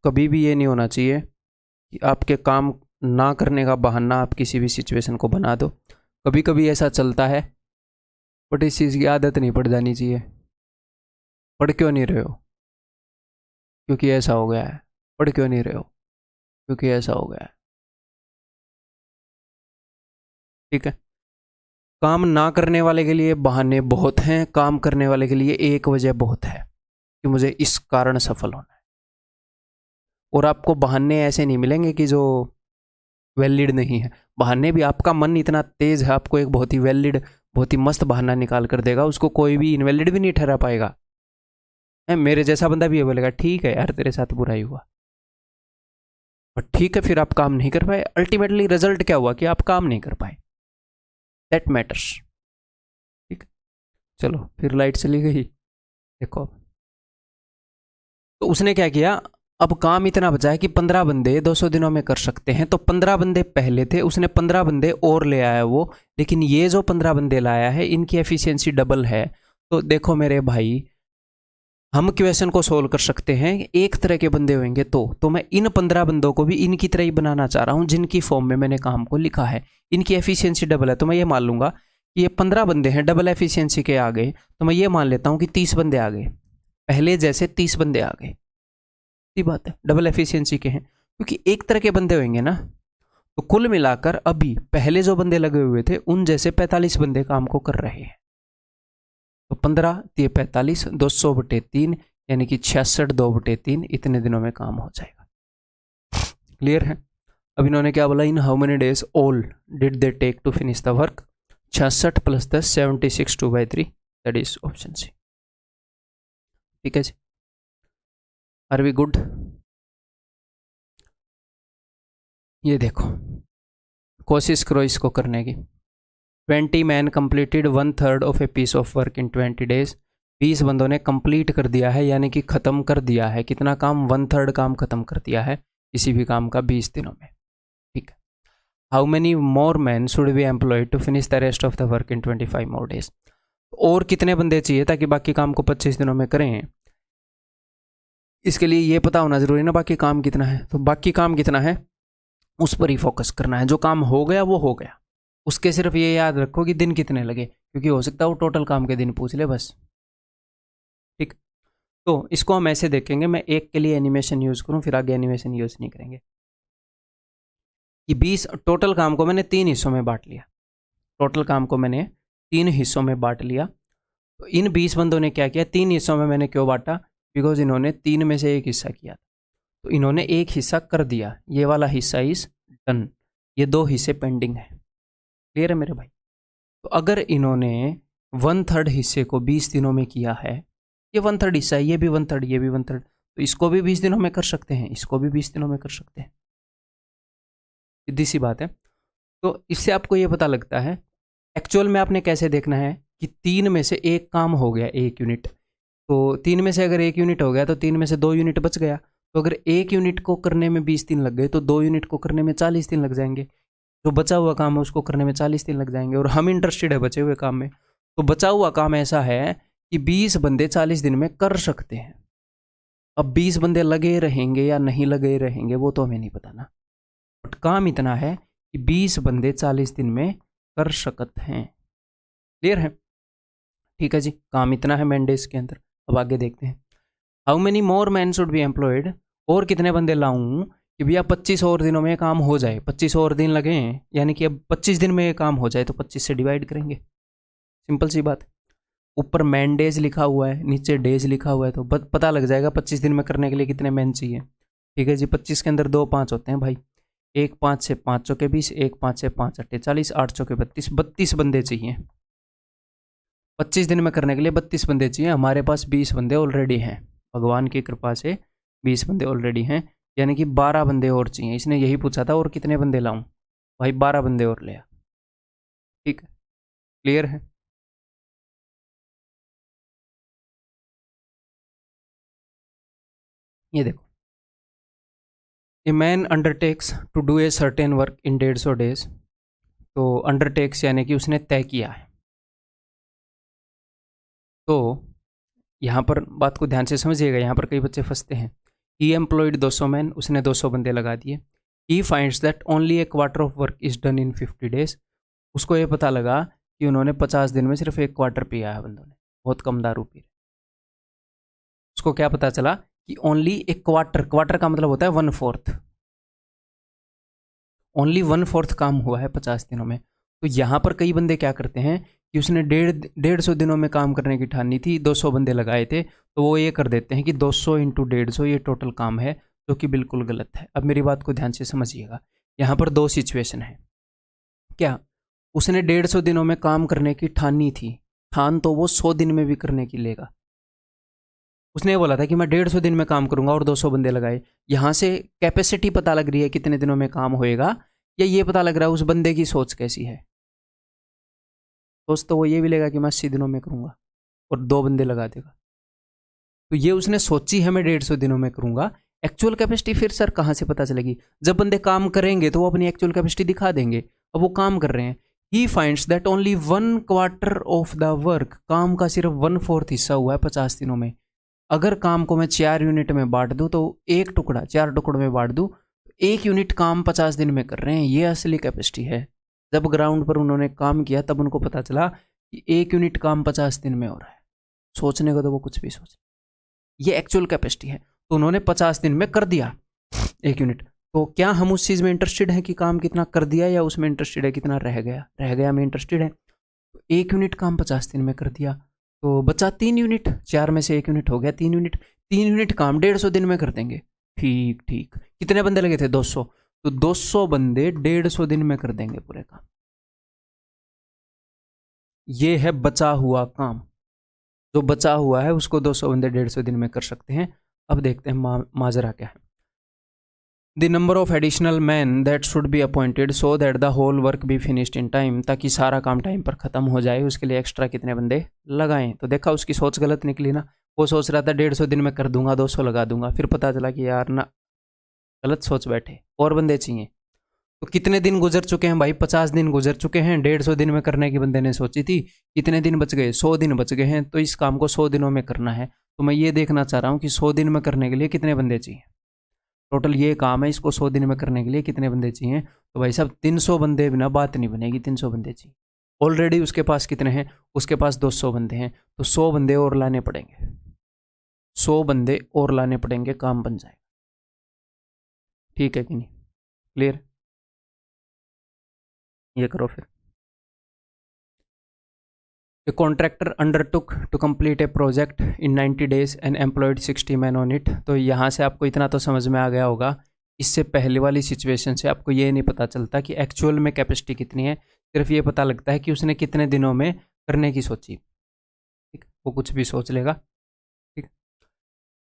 S1: कभी भी ये नहीं होना चाहिए कि आपके काम ना करने का बहाना आप किसी भी सिचुएशन को बना दो। कभी कभी ऐसा चलता है, बट इस चीज़ की आदत नहीं पड़ जानी चाहिए। पढ़ क्यों नहीं रहे हो? क्योंकि ऐसा हो गया है। पढ़ क्यों नहीं रहे हो? क्योंकि ऐसा हो गया है। ठीक है, काम ना करने वाले के लिए बहाने बहुत हैं, काम करने वाले के लिए एक वजह बहुत है कि मुझे इस कारण सफल होना है। और आपको बहाने ऐसे नहीं मिलेंगे कि जो वैलिड नहीं है। बहाने भी, आपका मन इतना तेज है, आपको एक बहुत ही वैलिड, बहुत ही मस्त बहाना निकाल कर देगा, उसको कोई भी इनवैलिड भी नहीं ठहरा पाएगा। मेरे जैसा बंदा भी ये बोलेगा ठीक है यार तेरे साथ बुरा ही हुआ, बट ठीक है फिर आप काम नहीं कर पाए। अल्टीमेटली रिजल्ट क्या हुआ कि आप काम नहीं कर पाए, दैट मैटर्स। ठीक, चलो फिर लाइट चली गई, देखो। तो उसने क्या किया, अब काम इतना बचा है कि 15 बंदे 200 दिनों में कर सकते हैं। तो 15 बंदे पहले थे, उसने 15 बंदे और ले आया वो, लेकिन ये जो 15 बंदे लाया है इनकी एफिशिएंसी डबल है। तो देखो मेरे भाई, हम क्वेश्चन को सोल्व कर सकते हैं, एक तरह के बंदे होंगे तो मैं इन 15 बंदों को भी इनकी तरह ही बनाना चाह रहा हूं जिनकी फॉर्म में मैंने काम को लिखा है। इनकी एफिशिएंसी डबल है, तो मैं ये मान लूंगा कि ये 15 बंदे हैं, डबल एफिशिएंसी के आ गए, तो मैं ये मान लेता हूं कि 30 बंदे आ गए, पहले जैसे 30 बंदे आ गए। सी बात है, डबल एफिशिएंसी के हैं, क्योंकि एक तरह के बंदे होंगे ना। तो कुल मिलाकर अभी पहले जो बंदे लगे हुए थे उन जैसे 45 बंदे काम को कर रहे हैं। तो 15 ये 45, 200/3 यानी कि 66 2/3, इतने दिनों में काम हो जाएगा। क्लियर है? अब इन्होंने क्या बोला, in how many days all did they take to finish the work? 66 + 10 76, 2/3, दैट इज ऑप्शन सी। ठीक है जी, आर वी गुड? ये देखो, कोशिश करो इसको करने की। 20 man completed 1/3 of a piece of work in 20 days. 20 बंदों ने कंप्लीट कर दिया है, यानी कि ख़त्म कर दिया है। कितना काम? 1/3 काम ख़त्म कर दिया है किसी भी काम का 20 दिनों में। ठीक है, how many more man should be employed to finish the rest of the work in 25 more days? और कितने बंदे चाहिए ताकि बाकी काम को 25 दिनों में करें? इसके लिए ये पता होना जरूरी है ना बाकी काम कितना है। तो बाकी काम कितना है उस पर ही फोकस करना है। जो काम हो गया वो हो गया, उसके सिर्फ ये याद रखो कि दिन कितने लगे, क्योंकि हो सकता है वो टोटल काम के दिन पूछ ले बस। ठीक, तो इसको हम ऐसे देखेंगे, मैं एक के लिए एनिमेशन यूज़ करूँ, फिर आगे एनिमेशन यूज़ नहीं करेंगे। कि 20 टोटल काम को मैंने 3 हिस्सों में बांट लिया। टोटल काम को मैंने 3 हिस्सों में बांट लिया। तो इन 20 बंदों ने क्या किया, 3 हिस्सों में मैंने क्यों बांटा? बिकॉज इन्होंने 3 में से एक हिस्सा किया। तो इन्होंने एक हिस्सा कर दिया, ये वाला हिस्सा इज डन, ये 2 हिस्से पेंडिंग है। क्लियर है मेरे भाई? तो अगर इन्होंने 1/3 हिस्से को 20 दिनों में किया है, ये 1/3 हिस्सा है, ये भी 1/3, ये भी 1/3, तो इसको भी 20 दिनों में कर सकते हैं, इसको भी 20 दिनों में कर सकते हैं। सीधी सी बात है। तो इससे आपको ये पता लगता है एक्चुअल में आपने कैसे देखना है कि 3 में से एक काम हो गया, 1 यूनिट। तो 3 में से अगर 1 यूनिट हो गया तो 3 में से 2 यूनिट बच गया। तो अगर 1 यूनिट को करने में 20 दिन लग गए तो 2 यूनिट को करने में 40 दिन लग जाएंगे। जो बचा हुआ काम है उसको करने में 40 दिन लग जाएंगे, और हम इंटरेस्टेड है बचे हुए काम में। तो बचा हुआ काम ऐसा है कि 20 बंदे 40 दिन में कर सकते हैं। अब 20 बंदे लगे रहेंगे या नहीं लगे रहेंगे वो तो हमें नहीं पता ना, बट काम इतना है कि 20 बंदे 40 दिन में कर सकते हैं। क्लियर है? ठीक है जी, काम इतना है मैंडेज के अंदर। अब आगे देखते हैं, how many more man should be employed? और कितने बंदे लाऊं कि भैया 25 और दिनों में ये काम हो जाए, 25 और दिन लगे हैं, यानी कि अब 25 दिन में ये काम हो जाए, तो 25 से डिवाइड करेंगे, सिंपल सी बात। ऊपर मैन डेज लिखा हुआ है, नीचे डेज लिखा हुआ है, तो पता लग जाएगा 25 दिन में करने के लिए कितने मैन चाहिए। ठीक है जी, 25 के अंदर 2 5 होते हैं भाई, 1 5 से 5 चौके 20, 1 5 से 5 अट्ठे 40, 8 चौके 32, 32 बंदे चाहिए 25 दिन में करने के लिए। 32 बंदे चाहिए, हमारे पास 20 बंदे ऑलरेडी हैं, भगवान की कृपा से 20 बंदे ऑलरेडी हैं, यानी कि 12 बंदे और चाहिए। इसने यही पूछा था और कितने बंदे लाऊं, भाई 12 बंदे और ले आ। ठीक है, क्लियर है। ये देखो, a man undertakes to do a certain work in 150 days, तो अंडरटेक्स यानी कि उसने तय किया है। तो यहाँ पर बात को ध्यान से समझिएगा, यहाँ पर कई बच्चे फंसते हैं। ही एम्प्लॉयड 200 मैन, उसने 200 बंदे लगा दिए। He finds that only A quarter of work is done in 50 days, उसको ये पता लगा कि उन्होंने 50 दिन में सिर्फ एक क्वार्टर पिया है बंदों ने, बहुत कम दारू पी रहे। उसको क्या पता चला कि ओनली एक क्वार्टर, क्वार्टर का मतलब होता है 1/4, ओनली 1/4 काम हुआ है 50 दिनों में। तो यहाँ पर कई बंदे क्या करते हैं कि उसने 150 दिनों में काम करने की ठानी थी, 200 बंदे लगाए थे, तो वो ये कर देते हैं कि 200 इंटू 150 ये टोटल काम है, जो कि बिल्कुल गलत है। अब मेरी बात को ध्यान से समझिएगा, यहाँ पर 2 सिचुएशन है। क्या उसने 150 दिनों में काम करने की ठानी थी, ठान तो वो 100 दिन में भी करने की लेगा। उसने ये बोला था कि मैं 150 दिन में काम करूंगा और 200 बंदे लगाए। यहाँ से कैपेसिटी पता लग रही है कितने दिनों में काम होएगा, या ये पता लग रहा है उस बंदे की सोच कैसी है। सोच तो वो ये भी लेगा कि मैं 80 दिनों में करूंगा और 2 बंदे लगा देगा, तो ये उसने सोची है मैं 150 दिनों में करूंगा। एक्चुअल कैपेसिटी फिर सर कहाँ से पता चलेगी, जब बंदे काम करेंगे तो वो अपनी एक्चुअल कैपेसिटी दिखा देंगे। अब वो काम कर रहे हैं। He finds that only 1/4 of the work, काम का सिर्फ 1/4 हिस्सा हुआ है 50 दिनों में। अगर काम को मैं 4 यूनिट में बांट दूं, तो एक टुकड़ा 4 टुकड़ों में बांट दूं, 1 यूनिट काम 50 दिन में कर रहे हैं, ये असली कैपेसिटी है। जब ग्राउंड पर उन्होंने काम किया तब उनको पता चला कि 1 यूनिट काम 50 दिन में हो रहा है। सोचने को तो वो कुछ भी सोच, ये एक्चुअल कैपेसिटी है। तो उन्होंने 50 दिन में कर दिया 1 यूनिट। तो क्या हम उस चीज़ में इंटरेस्टेड हैं कि काम कितना कर दिया, या उसमें इंटरेस्टेड है कितना रह गया? रह गया में इंटरेस्टेड है। तो 1 यूनिट काम 50 दिन में कर दिया, तो बचा 3 यूनिट, 4 में से 1 यूनिट हो गया 3 यूनिट। 3 यूनिट काम 150 दिन में कर देंगे। ठीक ठीक, कितने बंदे लगे थे? 200, तो 200 बंदे 150 दिन में कर देंगे पूरे काम। ये है बचा हुआ काम, जो बचा हुआ है उसको 200 बंदे 150 दिन में कर सकते हैं। अब देखते हैं माजरा क्या है। The number of additional man that should be appointed so that the whole work be finished in time, ताकि सारा काम टाइम पर खत्म हो जाए, उसके लिए एक्स्ट्रा कितने बंदे लगाएं। तो देखा उसकी सोच गलत निकली ना, वो सोच रहा था 150 दिन में कर दूंगा, 200 लगा दूंगा, फिर पता चला कि यार ना, गलत सोच बैठे, और बंदे चाहिए। तो कितने दिन गुजर चुके हैं भाई? 50 दिन गुजर चुके हैं, 150 दिन में करने की बंदे ने सोची थी। कितने दिन बच गए? 100 दिन बच गए हैं। तो इस काम को 100 दिनों में करना है, तो मैं ये देखना चाह रहा हूँ कि 100 दिन में करने के लिए कितने बंदे चाहिए। टोटल ये काम है, इसको 100 दिन में करने के लिए कितने बंदे चाहिए? तो भाई साहब 300 बंदे बिना बात नहीं बनेगी, 300 बंदे चाहिए। ऑलरेडी उसके पास कितने हैं? उसके पास 200 बंदे हैं, तो 100 बंदे और लाने पड़ेंगे, 100 बंदे और लाने पड़ेंगे, काम बन जाएगा। ठीक है कि नहीं? क्लियर? ये करो फिर। A contractor undertook to complete a project in 90 days and employed 60 men on it। तो यहाँ से आपको इतना तो समझ में आ गया होगा, इससे पहले वाली सिचुएशन से आपको ये नहीं पता चलता कि एक्चुअल में कैपेसिटी कितनी है, सिर्फ ये पता लगता है कि उसने कितने दिनों में करने की सोची। ठीक, वो कुछ भी सोच लेगा। ठीक,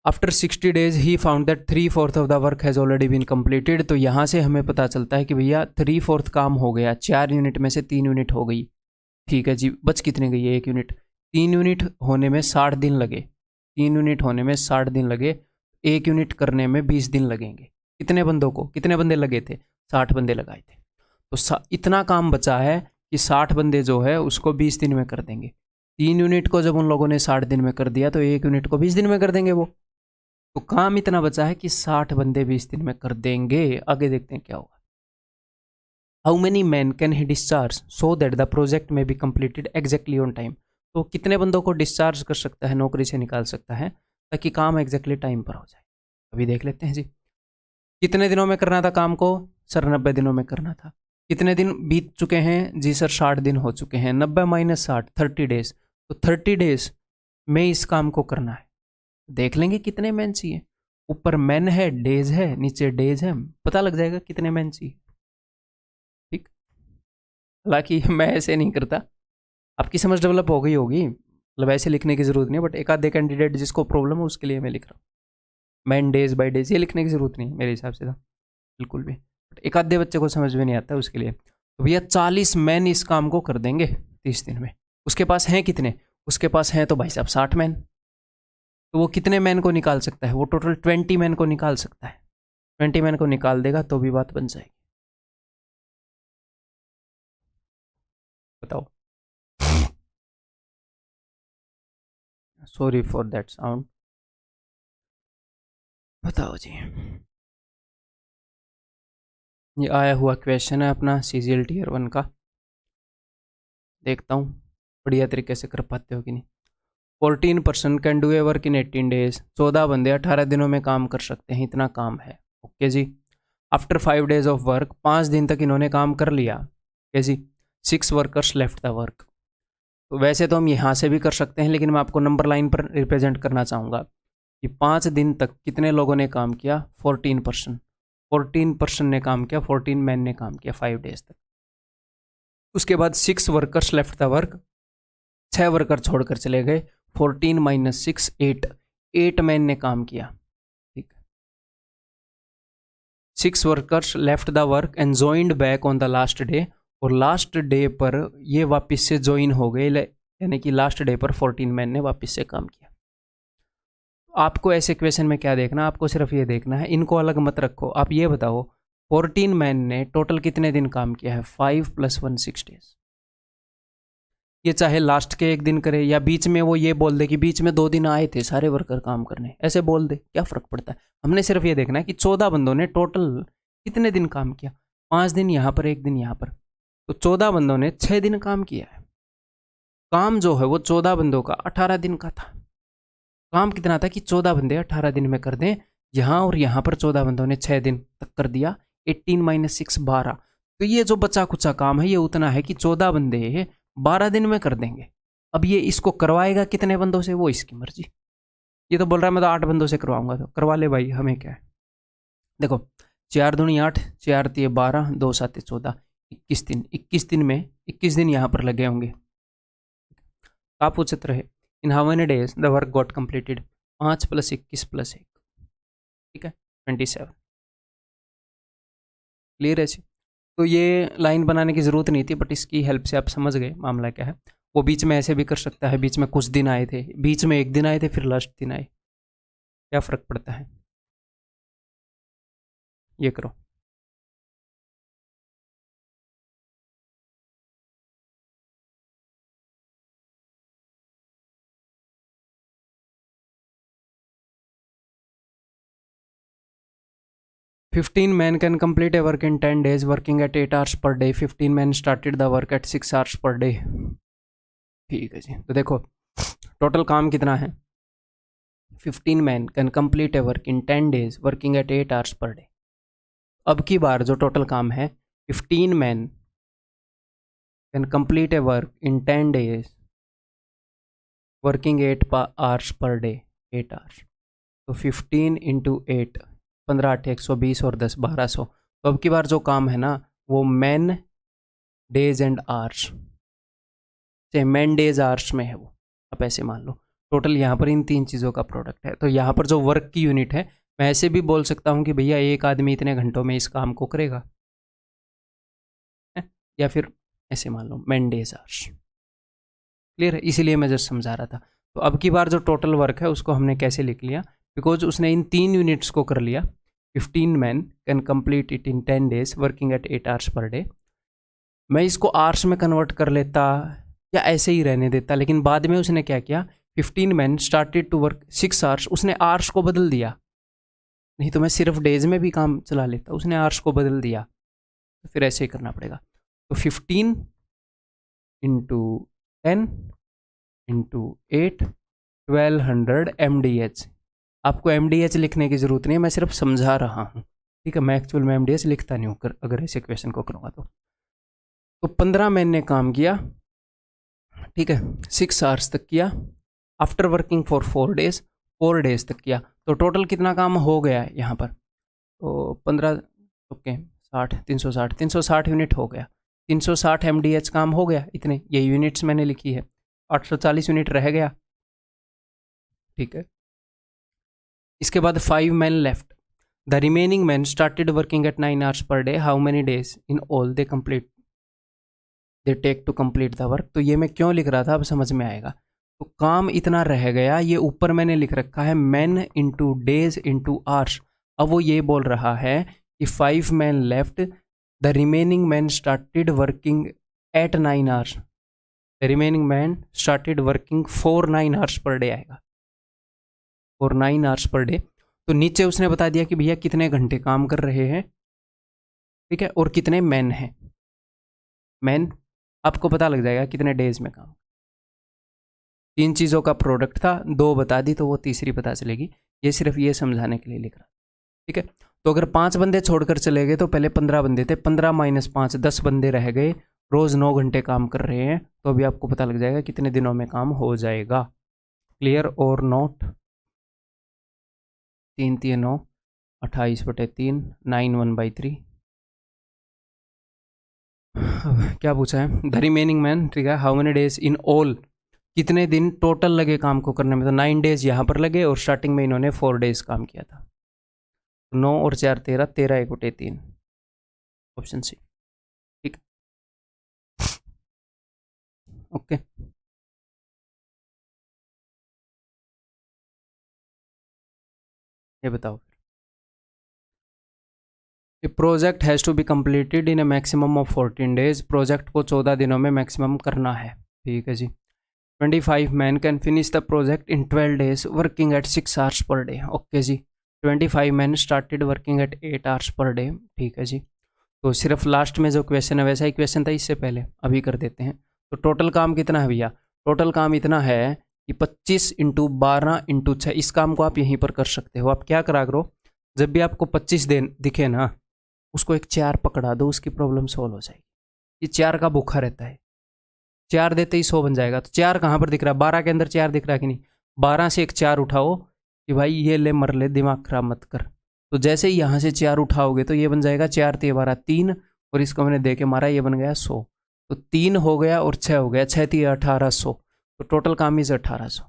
S1: after 60 days he found that 3/4 of the work has already been completed. तो यहाँ से हमें पता चलता है कि भैया 3/4 काम हो गया, 4 यूनिट में से 3 यूनिट हो गई। ठीक है जी, बच कितने गई है? 1 यूनिट। 3 यूनिट होने में 60 दिन लगे, 3 यूनिट होने में 60 दिन लगे, 1 यूनिट करने में 20 दिन लगेंगे। कितने बंदों को, कितने बंदे लगे थे? 60 बंदे लगाए थे। तो इतना काम बचा है कि 60 बंदे जो है उसको 20 दिन में कर देंगे। 3 यूनिट को जब उन लोगों ने 60 दिन में कर दिया, तो 1 यूनिट को 20 दिन में कर देंगे वो। तो काम इतना बचा है कि 60 बंदे 20 दिन में कर देंगे। आगे देखते हैं क्या होगा। How many man can he discharge so that the project may be completed exactly on time. तो कितने बंदों को डिस्चार्ज कर सकता है, नौकरी से निकाल सकता है, ताकि काम एग्जैक्टली टाइम पर हो जाए। अभी देख लेते हैं जी। कितने दिनों में करना था काम को सर? 90 दिनों में करना था। कितने दिन बीत चुके हैं जी सर? 60 दिन हो चुके हैं। 90 माइनस 60, 30 डेज। तो 30 डेज में इस काम को करना है। देख लेंगे कितने मैन चाहिए। ऊपर मैन है, डेज है, नीचे डेज है, पता लग जाएगा कितने मैन चाहिए। ठीक, हालांकि मैं ऐसे नहीं करता, आपकी समझ डेवलप हो गई होगी, मतलब ऐसे लिखने की जरूरत नहीं है, बट एक आधे कैंडिडेट जिसको प्रॉब्लम है उसके लिए मैं लिख रहा हूँ। मैन डेज बाय डेज ये लिखने की जरूरत नहीं है मेरे हिसाब से तो बिल्कुल भी, बट एक आधे बच्चे को समझ में नहीं आता है उसके लिए। तो भैया 40 मैन इस काम को कर देंगे 30 दिन में। उसके पास हैं कितने? उसके पास हैं तो भाई साहब 60 मैन। तो वो कितने मैन को निकाल सकता है? वो टोटल 20 मैन को निकाल सकता है। 20 मैन को निकाल देगा तो भी बात बन जाएगी। बताओ। Sorry for that sound. बताओ जी। ये आया हुआ क्वेश्चन है अपना CGL Tier 1 का। देखता हूँ बढ़िया तरीके से कर पाते हो कि नहीं। 14% can do a work in 18 days. 14 बंदे 18 दिनों में काम कर सकते हैं, इतना काम है। ओके जी। आफ्टर 5 डेज ऑफ वर्क, 5 दिन तक इन्होंने काम कर लिया। ओके जी। 6 वर्कर्स लेफ्ट द वर्क। तो वैसे तो हम यहाँ से भी कर सकते हैं, लेकिन मैं आपको नंबर लाइन पर रिप्रेजेंट करना चाहूँगा कि 5 दिन तक कितने लोगों ने काम किया? 14%। 14% ने काम किया, 14 मैन ने काम किया 5 डेज तक। उसके बाद 6 workers left the work, 6 worker छोड़कर चले गए। 14 माइनस 6, 8 मैन ने काम किया। ठीक, 6 workers left the work and joined back on the last day. और लास्ट डे पर ये वापस से ज्वाइन हो गए, यानी कि लास्ट डे पर 14 मैन ने वापस से काम किया। आपको ऐसे क्वेश्चन में क्या देखना, आपको सिर्फ ये देखना है, इनको अलग मत रखो। आप ये बताओ 14 मैन ने टोटल कितने दिन काम किया है? 5 + 1 6 डेज। ये चाहे लास्ट के एक दिन करे या बीच में वो ये बोल दे कि बीच में 2 दिन आए थे सारे वर्कर काम करने, ऐसे बोल दे, क्या फ़र्क पड़ता है। हमने सिर्फ ये देखना है कि 14 बंदों ने टोटल कितने दिन काम किया। 5 दिन यहाँ पर, 1 दिन यहाँ पर, तो 14 बंदों ने 6 दिन काम किया है। काम जो है वो 14 बंदों का 18 दिन का था। काम कितना था कि 14 बंदे 18 दिन में कर दें। यहाँ और यहाँ पर 14 बंदों ने 6 दिन तक कर दिया। 18 माइनस 6 12। तो ये जो बचा कुचा काम है ये उतना है कि 14 बंदे 12 दिन में कर देंगे। अब ये इसको करवाएगा कितने बंदों से, वो इसकी मर्जी। ये तो बोल रहा है मैं तो 8 बंदों से करवाऊंगा, तो करवा ले भाई, हमें क्या है। देखो 4 दूनी 8, 4 तिये 12, 2 7 14, 21 दिन। 21 दिन में 21 दिन यहाँ पर लगे होंगे। आप पूछते रहे इन how many days the work got completed? 5 + 21 + 1, ठीक है 27। क्लियर है जी। तो ये लाइन बनाने की ज़रूरत नहीं थी, बट इसकी हेल्प से आप समझ गए मामला क्या है। वो बीच में ऐसे भी कर सकता है, बीच में कुछ दिन आए थे, बीच में 1 दिन आए थे, फिर लास्ट दिन आए, क्या फ़र्क पड़ता है। ये करो। "15 men can complete a work in 10 days working at 8 hours per day. 15 men started the work at 6 hours per day." ठीक है जी। तो देखो टोटल काम कितना है? 15 men can complete a work in 10 days working at 8 hours per day। अब की बार जो टोटल काम है, 15 men can complete a work in 10 days working 8 hours per day, 8 hours। तो 15 × 8, 15 8 120 और 10 1200। तो अब की बार जो काम है ना वो मैन डेज एंड आवर्स से, मैन डेज आवर्स में है वो। आप ऐसे मान लो टोटल यहाँ पर इन 3 चीज़ों का प्रोडक्ट है। तो यहाँ पर जो वर्क की यूनिट है, मैं ऐसे भी बोल सकता हूँ कि भैया एक आदमी इतने घंटों में इस काम को करेगा, है? या फिर ऐसे मान लो मैन डेज आवर्स। क्लियर है, इसीलिए मैं जस्ट समझा रहा था। तो अब की बार जो टोटल वर्क है उसको हमने कैसे लिख लिया, बिकॉज उसने इन 3 यूनिट्स को कर लिया। 15 man can complete it in 10 days working at 8 hours per day. मैं इसको आवर्स में कन्वर्ट कर लेता या ऐसे ही रहने देता, लेकिन बाद में उसने क्या किया, 15 man started to work 6 hours, उसने आवर्स को बदल दिया। नहीं तो मैं सिर्फ डेज में भी काम चला लेता, उसने आवर्स को बदल दिया, तो फिर ऐसे ही करना पड़ेगा। तो 15 × 10 × 8, 1200 MDH। आपको MDH लिखने की ज़रूरत नहीं है, मैं सिर्फ समझा रहा हूँ। ठीक है, मैं एक्चुअल में MDS लिखता नहीं हूँ अगर ऐसे क्वेश्चन को करूँगा तो 15 मैन ने काम किया, ठीक है, 6 आवर्स तक किया, आफ्टर वर्किंग फॉर 4 डेज तक किया, तो टोटल कितना काम हो गया है यहाँ पर, तो 15 ओके 60 360 यूनिट हो गया, 360 MDH काम हो गया, इतने ये यूनिट्स मैंने लिखी है, 840 यूनिट रह गया, ठीक है। इसके बाद 5 man left, the remaining man started working at 9 hours per day, how many days in all they take to complete the work. तो ये मैं क्यों लिख रहा था अब समझ में आएगा। तो काम इतना रह गया, ये ऊपर मैंने लिख रखा है man into days into hours. अब वो ये बोल रहा है कि 5 man left, the remaining man started working at 9 hours, the remaining man started working for 9 hours per day आएगा, फॉर 9 आवर्स पर डे। तो नीचे उसने बता दिया कि भैया कितने घंटे काम कर रहे हैं, ठीक है, और कितने मैन हैं। मैन आपको पता लग जाएगा कितने डेज में काम, 3 चीज़ों का प्रोडक्ट था, 2 बता दी तो वो तीसरी पता चलेगी, ये सिर्फ ये समझाने के लिए लिख रहा, ठीक है। तो अगर 5 बंदे छोड़कर चले गए तो पहले 15 बंदे थे, 15 माइनस 5 10 बंदे रह गए, रोज़ 9 घंटे काम कर रहे हैं, तो अभी आपको पता लग जाएगा कितने दिनों में काम हो जाएगा। क्लियर और नोट, 3 3 9 28/3 9 1/3। क्या पूछा है, द रिमेनिंग मैन, ठीक है, how many days in all, कितने दिन टोटल लगे काम को करने में, तो 9 डेज यहाँ पर लगे और स्टार्टिंग में इन्होंने 4 डेज काम किया था, 9 और 4 13, 13 1/3, ऑप्शन सी, ठीक, ओके। ये बताओ, project has to be completed in a maximum of 14 days, project को 14 दिनों में मैक्सिमम करना है, ठीक है जी। 25 man can finish the project in 12 days working at 6 hours per day, okay जी। 25 man started working at 8 hours per day, ठीक है जी। तो सिर्फ लास्ट में जो क्वेश्चन है वैसा ही क्वेश्चन था इससे पहले, अभी कर देते हैं। तो टोटल काम कितना है भैया, टोटल काम इतना है कि 25 इंटू 12 इंटू 6, इस काम को आप यहीं पर कर सकते हो। आप क्या करा करो, जब भी आपको 25 दिन दिखे ना, उसको एक 4 पकड़ा दो, उसकी प्रॉब्लम सॉल्व हो जाएगी। ये 4 का भूखा रहता है, 4 देते ही 100 बन जाएगा। तो 4 कहाँ पर दिख रहा है, 12 के अंदर 4 दिख रहा है कि नहीं, 12 से एक 4 उठाओ कि भाई ये ले मर ले, दिमाग खराब मत कर। तो जैसे ही यहाँ से 4 उठाओगे तो ये बन जाएगा 4 3 12 3, और इसको मैंने दे के मारा, ये बन गया 100। तो 3 हो गया और 6 हो गया, 6 3 1800, तो टोटल काम इज 1800।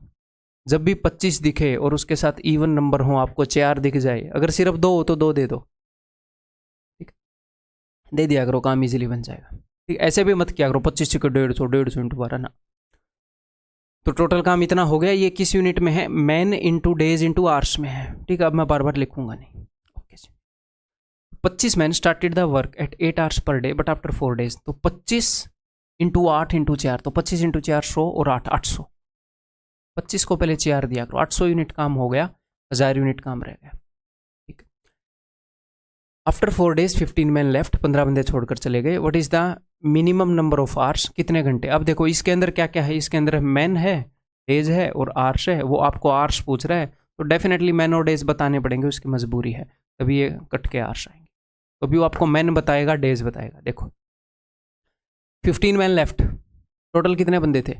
S1: जब भी 25 दिखे और उसके साथ इवन नंबर हो, आपको 4 दिख जाए, अगर सिर्फ 2 हो तो 2 दे दो, ठीक, दे दिया करो, काम इजीली बन जाएगा, ठीक। ऐसे भी मत किया करो 25 को 150 इंटू 12 ना। तो टोटल काम इतना हो गया, ये किस यूनिट में है, man into days into hours में है, ठीक है। अब मैं बार बार लिखूंगा नहीं, ओके जी। 25 man started the work at 8 hours per day but after 4 days, तो 25 इंटू 8 इंटू 4, तो 25 इंटू 4 100 और 8 800, 25 को पहले 4 दिया करो, 800 यूनिट काम हो गया, 1000 यूनिट काम रह गया, ठीक। आफ्टर 4 डेज 15 मैन लेफ्ट, 15 बंदे छोड़कर चले गए। What is the minimum number of hours, कितने घंटे। अब देखो इसके अंदर क्या क्या है, इसके अंदर मैन है, डेज है और आवर्स है। वो आपको आवर्स पूछ रहा है तो डेफिनेटली मैन और डेज बताने पड़ेंगे, उसकी मजबूरी है, तभी ये कट के आवर्स आएंगे। तो भी वो आपको मैन बताएगा, डेज बताएगा। देखो 15 मैन लेफ्ट, टोटल कितने बंदे थे,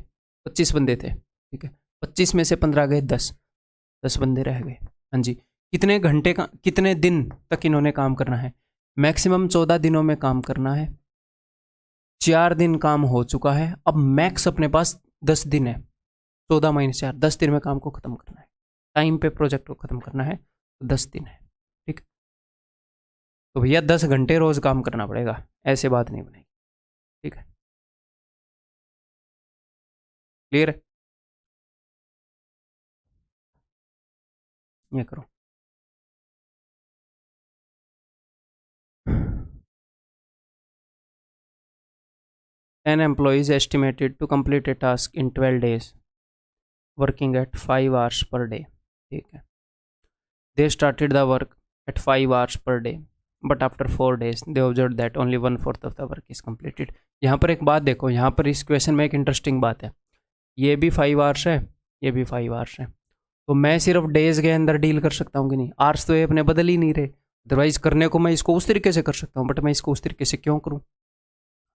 S1: 25 बंदे थे, ठीक है। 25 में से 15 गए, 10 बंदे रह गए, हाँ जी। कितने घंटे का, कितने दिन तक इन्होंने काम करना है, मैक्सिमम 14 दिनों में काम करना है। 4 दिन काम हो चुका है, अब मैक्स अपने पास 10 दिन है, 14 माइनस 4, 10 दिन में काम को खत्म करना है, टाइम पे प्रोजेक्ट को खत्म करना है, तो 10 दिन है, ठीक। तो भैया 10 घंटे रोज काम करना पड़ेगा, ऐसे बात नहीं बनेगी, ठीक है। क्लियर है, ये करो। An employee is estimated to complete a task in 12 days, working at 5 hours per day, ठीक है। They started the work at 5 hours per day, but after 4 days they observed that only 1/4 of the work is completed. यहाँ पर एक बात देखो, यहाँ पर इस क्वेश्चन में एक इंटरेस्टिंग बात है, ये भी 5 आवर्स है, ये भी 5 आवर्स है, तो मैं सिर्फ डेज के अंदर डील कर सकता हूँ कि नहीं, आवर्स तो ये अपने बदल ही नहीं रहे, अदरवाइज करने को मैं इसको उस तरीके से कर सकता हूँ, बट मैं इसको उस तरीके से क्यों करूँ?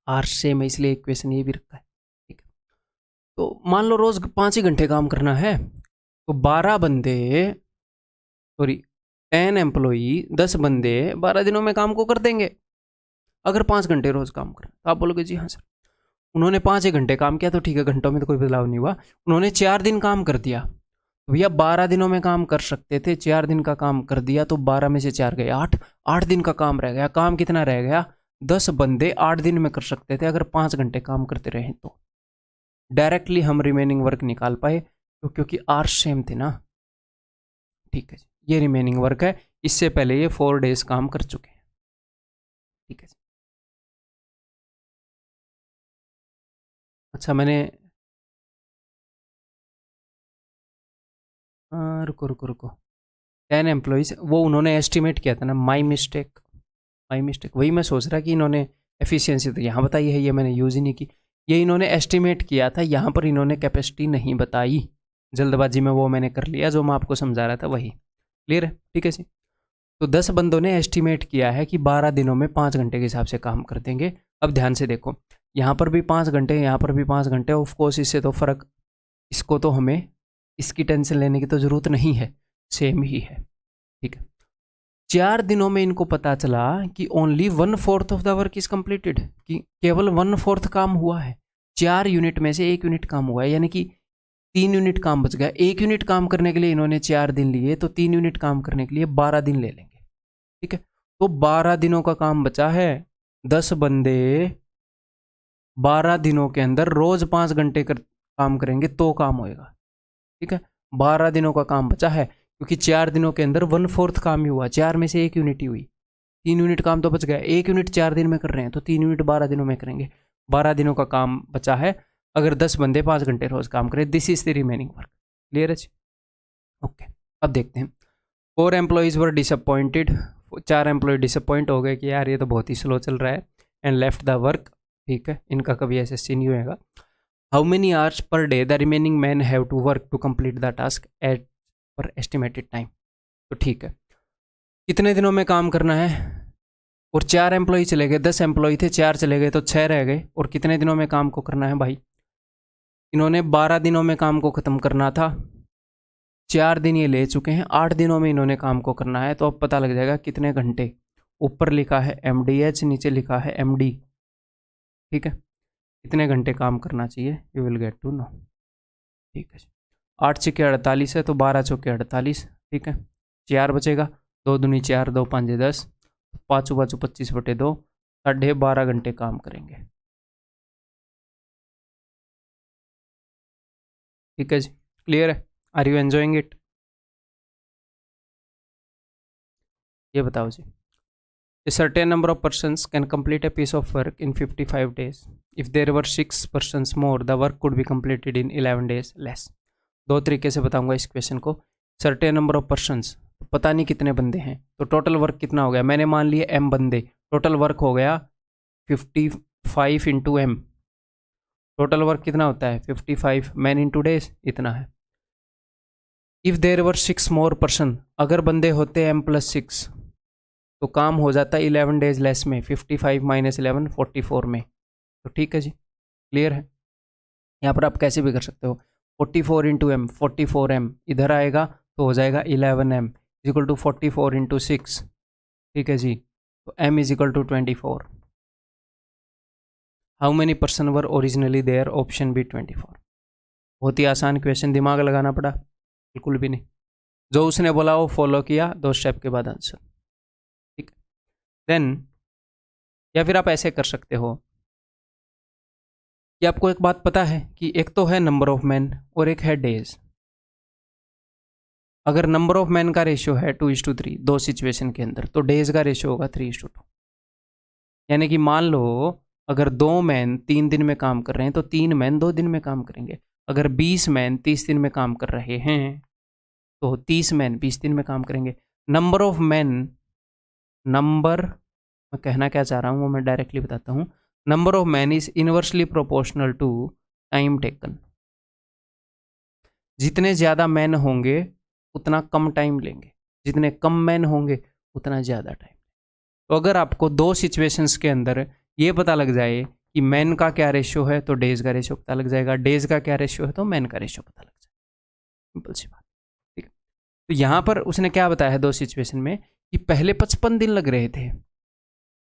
S1: आर से मैं इसलिए इक्वेशन ये भी रखा है, ठीक है। तो मान लो रोज 5 ही घंटे काम करना है, तो 12 बंदे, सॉरी 10 एम्प्लॉई, 10 बंदे 12 दिनों में काम को कर देंगे, अगर 5 घंटे रोज काम करें। तो आप बोलोगे जी हाँ सर, उन्होंने 5 ही घंटे काम किया तो ठीक है, घंटों में तो कोई बदलाव नहीं हुआ। उन्होंने 4 दिन काम कर दिया, तो भैया 12 दिनों में काम कर सकते थे, 4 दिन का काम कर दिया तो 12 में से 4 गए 8, 8 दिन का काम रह गया। काम कितना रह गया? 10 बंदे 8 दिन में कर सकते थे अगर 5 घंटे काम करते रहे तो। डायरेक्टली हम रिमेनिंग वर्क निकाल पाए तो, क्योंकि आर सेम थे ना, ठीक है जी। ये रिमेनिंग वर्क है, इससे पहले ये 4 डेज काम कर चुके हैं, ठीक है जी। अच्छा मैंने रुको रुको रुको, 10 एम्प्लॉइज वो उन्होंने एस्टिमेट किया था ना, माई मिस्टेक, माई मिस्टेक। वही मैं सोच रहा कि इन्होंने एफिशिएंसी तो यहाँ बताई है, ये मैंने यूज़ ही नहीं की। ये इन्होंने एस्टिमेट किया था, यहाँ पर इन्होंने कैपेसिटी नहीं बताई, जल्दबाजी में वो मैंने कर लिया, जो मैं आपको समझा रहा था वही। क्लियर है, ठीक है जी। तो 10 बंदों ने एस्टिमेट किया है कि 12 दिनों में 5 घंटे के हिसाब से काम कर देंगे। अब ध्यान से देखो, यहाँ पर भी 5 घंटे, यहाँ पर भी 5 घंटे, ऑफकोर्स इससे तो फ़र्क, इसको तो हमें इसकी टेंशन लेने की तो ज़रूरत नहीं है, सेम ही है, ठीक है। 4 दिनों में इनको पता चला कि only 1/4 of the work is completed, कि केवल 1/4 काम हुआ है। 4 यूनिट में से 1 यूनिट काम हुआ है, यानी कि 3 यूनिट काम बच गया। 1 यूनिट काम करने के लिए इन्होंने 4 दिन लिए, तो 3 यूनिट काम करने के लिए 12 दिन ले लेंगे, ठीक है। तो 12 दिनों का काम बचा है। 10 बंदे 12 दिनों के अंदर रोज 5 घंटे काम करेंगे तो काम होएगा, ठीक है। 12 दिनों का काम बचा है, क्योंकि 4 दिनों के अंदर 1/4 काम ही हुआ, 4 में से 1 यूनिट ही हुई, 3 यूनिट काम तो बच गया। 1 यूनिट 4 दिन में कर रहे हैं तो 3 यूनिट 12 दिनों में करेंगे, 12 दिनों का काम बचा है अगर 10 बंदे 5 घंटे रोज काम करें। This is the remaining work. Clear है जी, ओके। अब देखते हैं, 4 employees were disappointed, 4 employ disappoint हो गए कि यार ये तो बहुत ही स्लो चल रहा है, एंड लेफ्ट द वर्क, ठीक है। इनका कभी एसएससी नहीं होएगा। How many hours per day the remaining man have to work to complete the task at per estimated time. तो ठीक है, कितने दिनों में काम करना है, और 4 एम्प्लॉय चले गए, 10 एम्प्लॉय थे, 4 चले गए तो 6 रह गए, और कितने दिनों में काम को करना है भाई? इन्होंने 12 दिनों में काम को ख़त्म करना था, 4 दिन ये ले चुके हैं, 8 दिनों में इन्होंने काम को करना है। तो अब पता लग जाएगा कितने घंटे। ऊपर लिखा है MDH, नीचे लिखा है MD, ठीक है। कितने घंटे काम करना चाहिए, you will get to know, ठीक है। 8 चौके 48 है, तो 12 चौके 48, ठीक है। 4 बचेगा, 2 दूनी 4, 2 5 10, 5 5 25/2, 12.5 घंटे काम करेंगे, ठीक है जी। क्लियर है, आर यू एंजॉइंग इट? ये बताओ जी। A certain number of persons can complete a piece of work in 55 days. If there were 6 persons more, the work could be completed in 11 days less. दो तरीके से बताऊंगा इस question को। Certain number of persons, पता नहीं कितने बंदे हैं, तो टोटल वर्क कितना हो गया? मैंने मान लिया m बंदे, टोटल वर्क हो गया 55 इंटू एम। टोटल वर्क कितना होता है? 55 मैन इंटू डेज, इतना है। If there were 6 more person, अगर बंदे होते m+6 तो काम हो जाता है 11 डेज लेस में, 55 - 11 44 में। तो ठीक है जी, क्लियर है। यहाँ पर आप कैसे भी कर सकते हो, 44 इंटू एम, 44m इधर आएगा तो हो जाएगा 11m इजिकल टू 44 इंटू 6, ठीक है जी। तो m equal to 24। How many person were originally there, option B 24। बहुत ही आसान क्वेश्चन, दिमाग लगाना पड़ा बिल्कुल भी नहीं, जो उसने बोला वो फॉलो किया, 2 स्टेप के बाद आंसर, ठीक। देन या फिर आप ऐसे कर सकते हो कि आपको एक बात पता है कि एक तो है नंबर ऑफ मैन और एक है डेज। अगर नंबर ऑफ मैन का रेशियो है 2:3 दो सिचुएशन के अंदर, तो डेज का रेशियो होगा 3:2। यानी कि मान लो अगर 2 मैन 3 दिन में काम कर रहे हैं तो 3 मैन 2 दिन में काम करेंगे। अगर 20 मैन 30 दिन में काम कर रहे हैं तो 30 मैन 20 दिन में काम करेंगे। नंबर ऑफ मैन, नंबर, मैं कहना क्या चाह रहा हूँ वो मैं डायरेक्टली बताता हूँ। Number of man is inversely proportional to time taken. जितने ज़्यादा मैन होंगे उतना कम टाइम लेंगे, जितने कम मैन होंगे उतना ज़्यादा टाइम। तो अगर आपको दो सिचुएशंस के अंदर ये पता लग जाए कि मैन का क्या रेशियो है तो डेज का रेशियो पता लग जाएगा, डेज का क्या रेशियो है तो मैन का रेशियो पता लग जाएगा। सिंपल सी बात, ठीक है। तो यहाँ पर उसने क्या बताया है दो सिचुएशन में कि पहले 55 दिन लग रहे थे,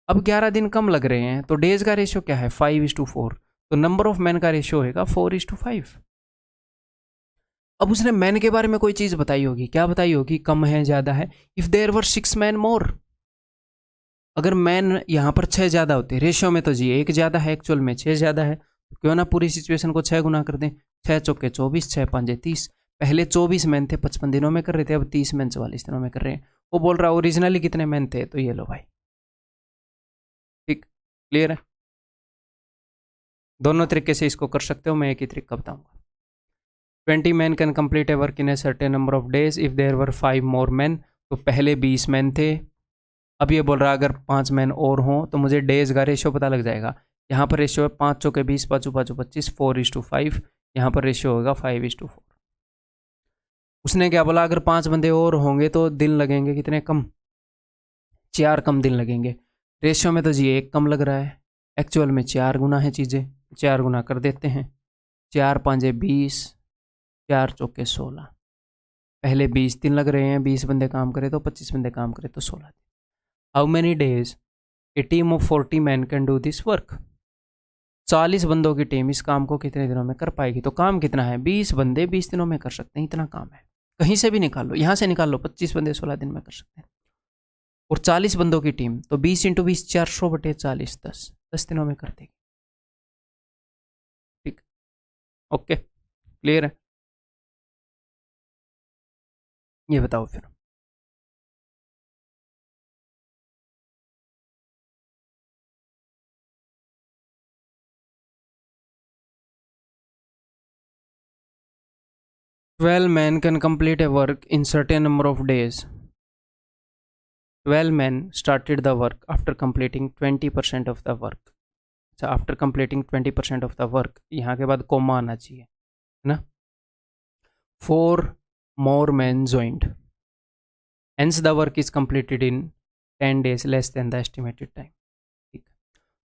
S1: अब 11 दिन कम लग रहे हैं, तो डेज का रेशियो क्या है 5:4, तो नंबर ऑफ मैन का रेशियो होगा 4:5। अब उसने मैन के बारे में कोई चीज बताई होगी, क्या बताई होगी, कम है ज्यादा है। If there were 6 man more, अगर मैन यहाँ पर 6 ज्यादा होते, रेशियो में तो जी 1 ज्यादा है, एक्चुअल में 6 ज्यादा है, तो क्यों ना पूरी सिचुएशन को 6 गुना कर दें। 6 चौके 24, 6 पंजे 30। पहले 24 मैन थे 55 दिनों में कर रहे थे, अब 30 मैन 44 दिनों में कर रहे हैं। वो बोल रहा ओरिजिनली कितने मैन थे, तो ये लो भाई, ठीक, क्लियर है। दोनों तरीके से इसको कर सकते हो, मैं एक ही तरीका बताऊंगा। 20 man can complete a work in a certain number of days if there were 5 more man, तो पहले 20 मैन थे, अब ये बोल रहा है अगर 5 मैन और हों तो मुझे डेज का रेशियो पता लग जाएगा। यहाँ पर रेशियो है 5 चौके 20, 5 5 25, 4:5, यहाँ पर रेशियो होगा 5:4। उसने क्या बोला, अगर 5 बंदे और होंगे तो दिन लगेंगे कितने कम, 4 कम दिन लगेंगे। रेशियो में तो जी 1 कम लग रहा है, एक्चुअल में 4 गुना है चीज़ें, 4 गुना कर देते हैं। 4 5 20, 4 चौके 16, पहले 20 दिन लग रहे हैं, 20 बंदे काम करे तो 25 बंदे काम करे तो 16 दिन। How many days A team of 40 man can do this work, 40 बंदों की टीम इस काम को कितने दिनों में कर पाएगी। तो काम कितना है, 20 बंदे 20 दिनों में कर सकते हैं, इतना काम है। कहीं से भी निकाल लो, यहाँ से निकाल लो, 25 बंदे 16 दिन में कर सकते हैं। और 40 बंदों की टीम, तो 20 × 20 400/40, 10 दिनों में कर देगी। ठीक, ओके, क्लियर है। ये बताओ फिर, twelve man can complete a work in certain number of days. 12 men started the work after completing 20% of the work। अच्छा, after completing 20% of the work, यहाँ के बाद कोमा आना चाहिए, है ना। 4 more men joined, hence the work is completed in 10 days less than the estimated time। ठीक,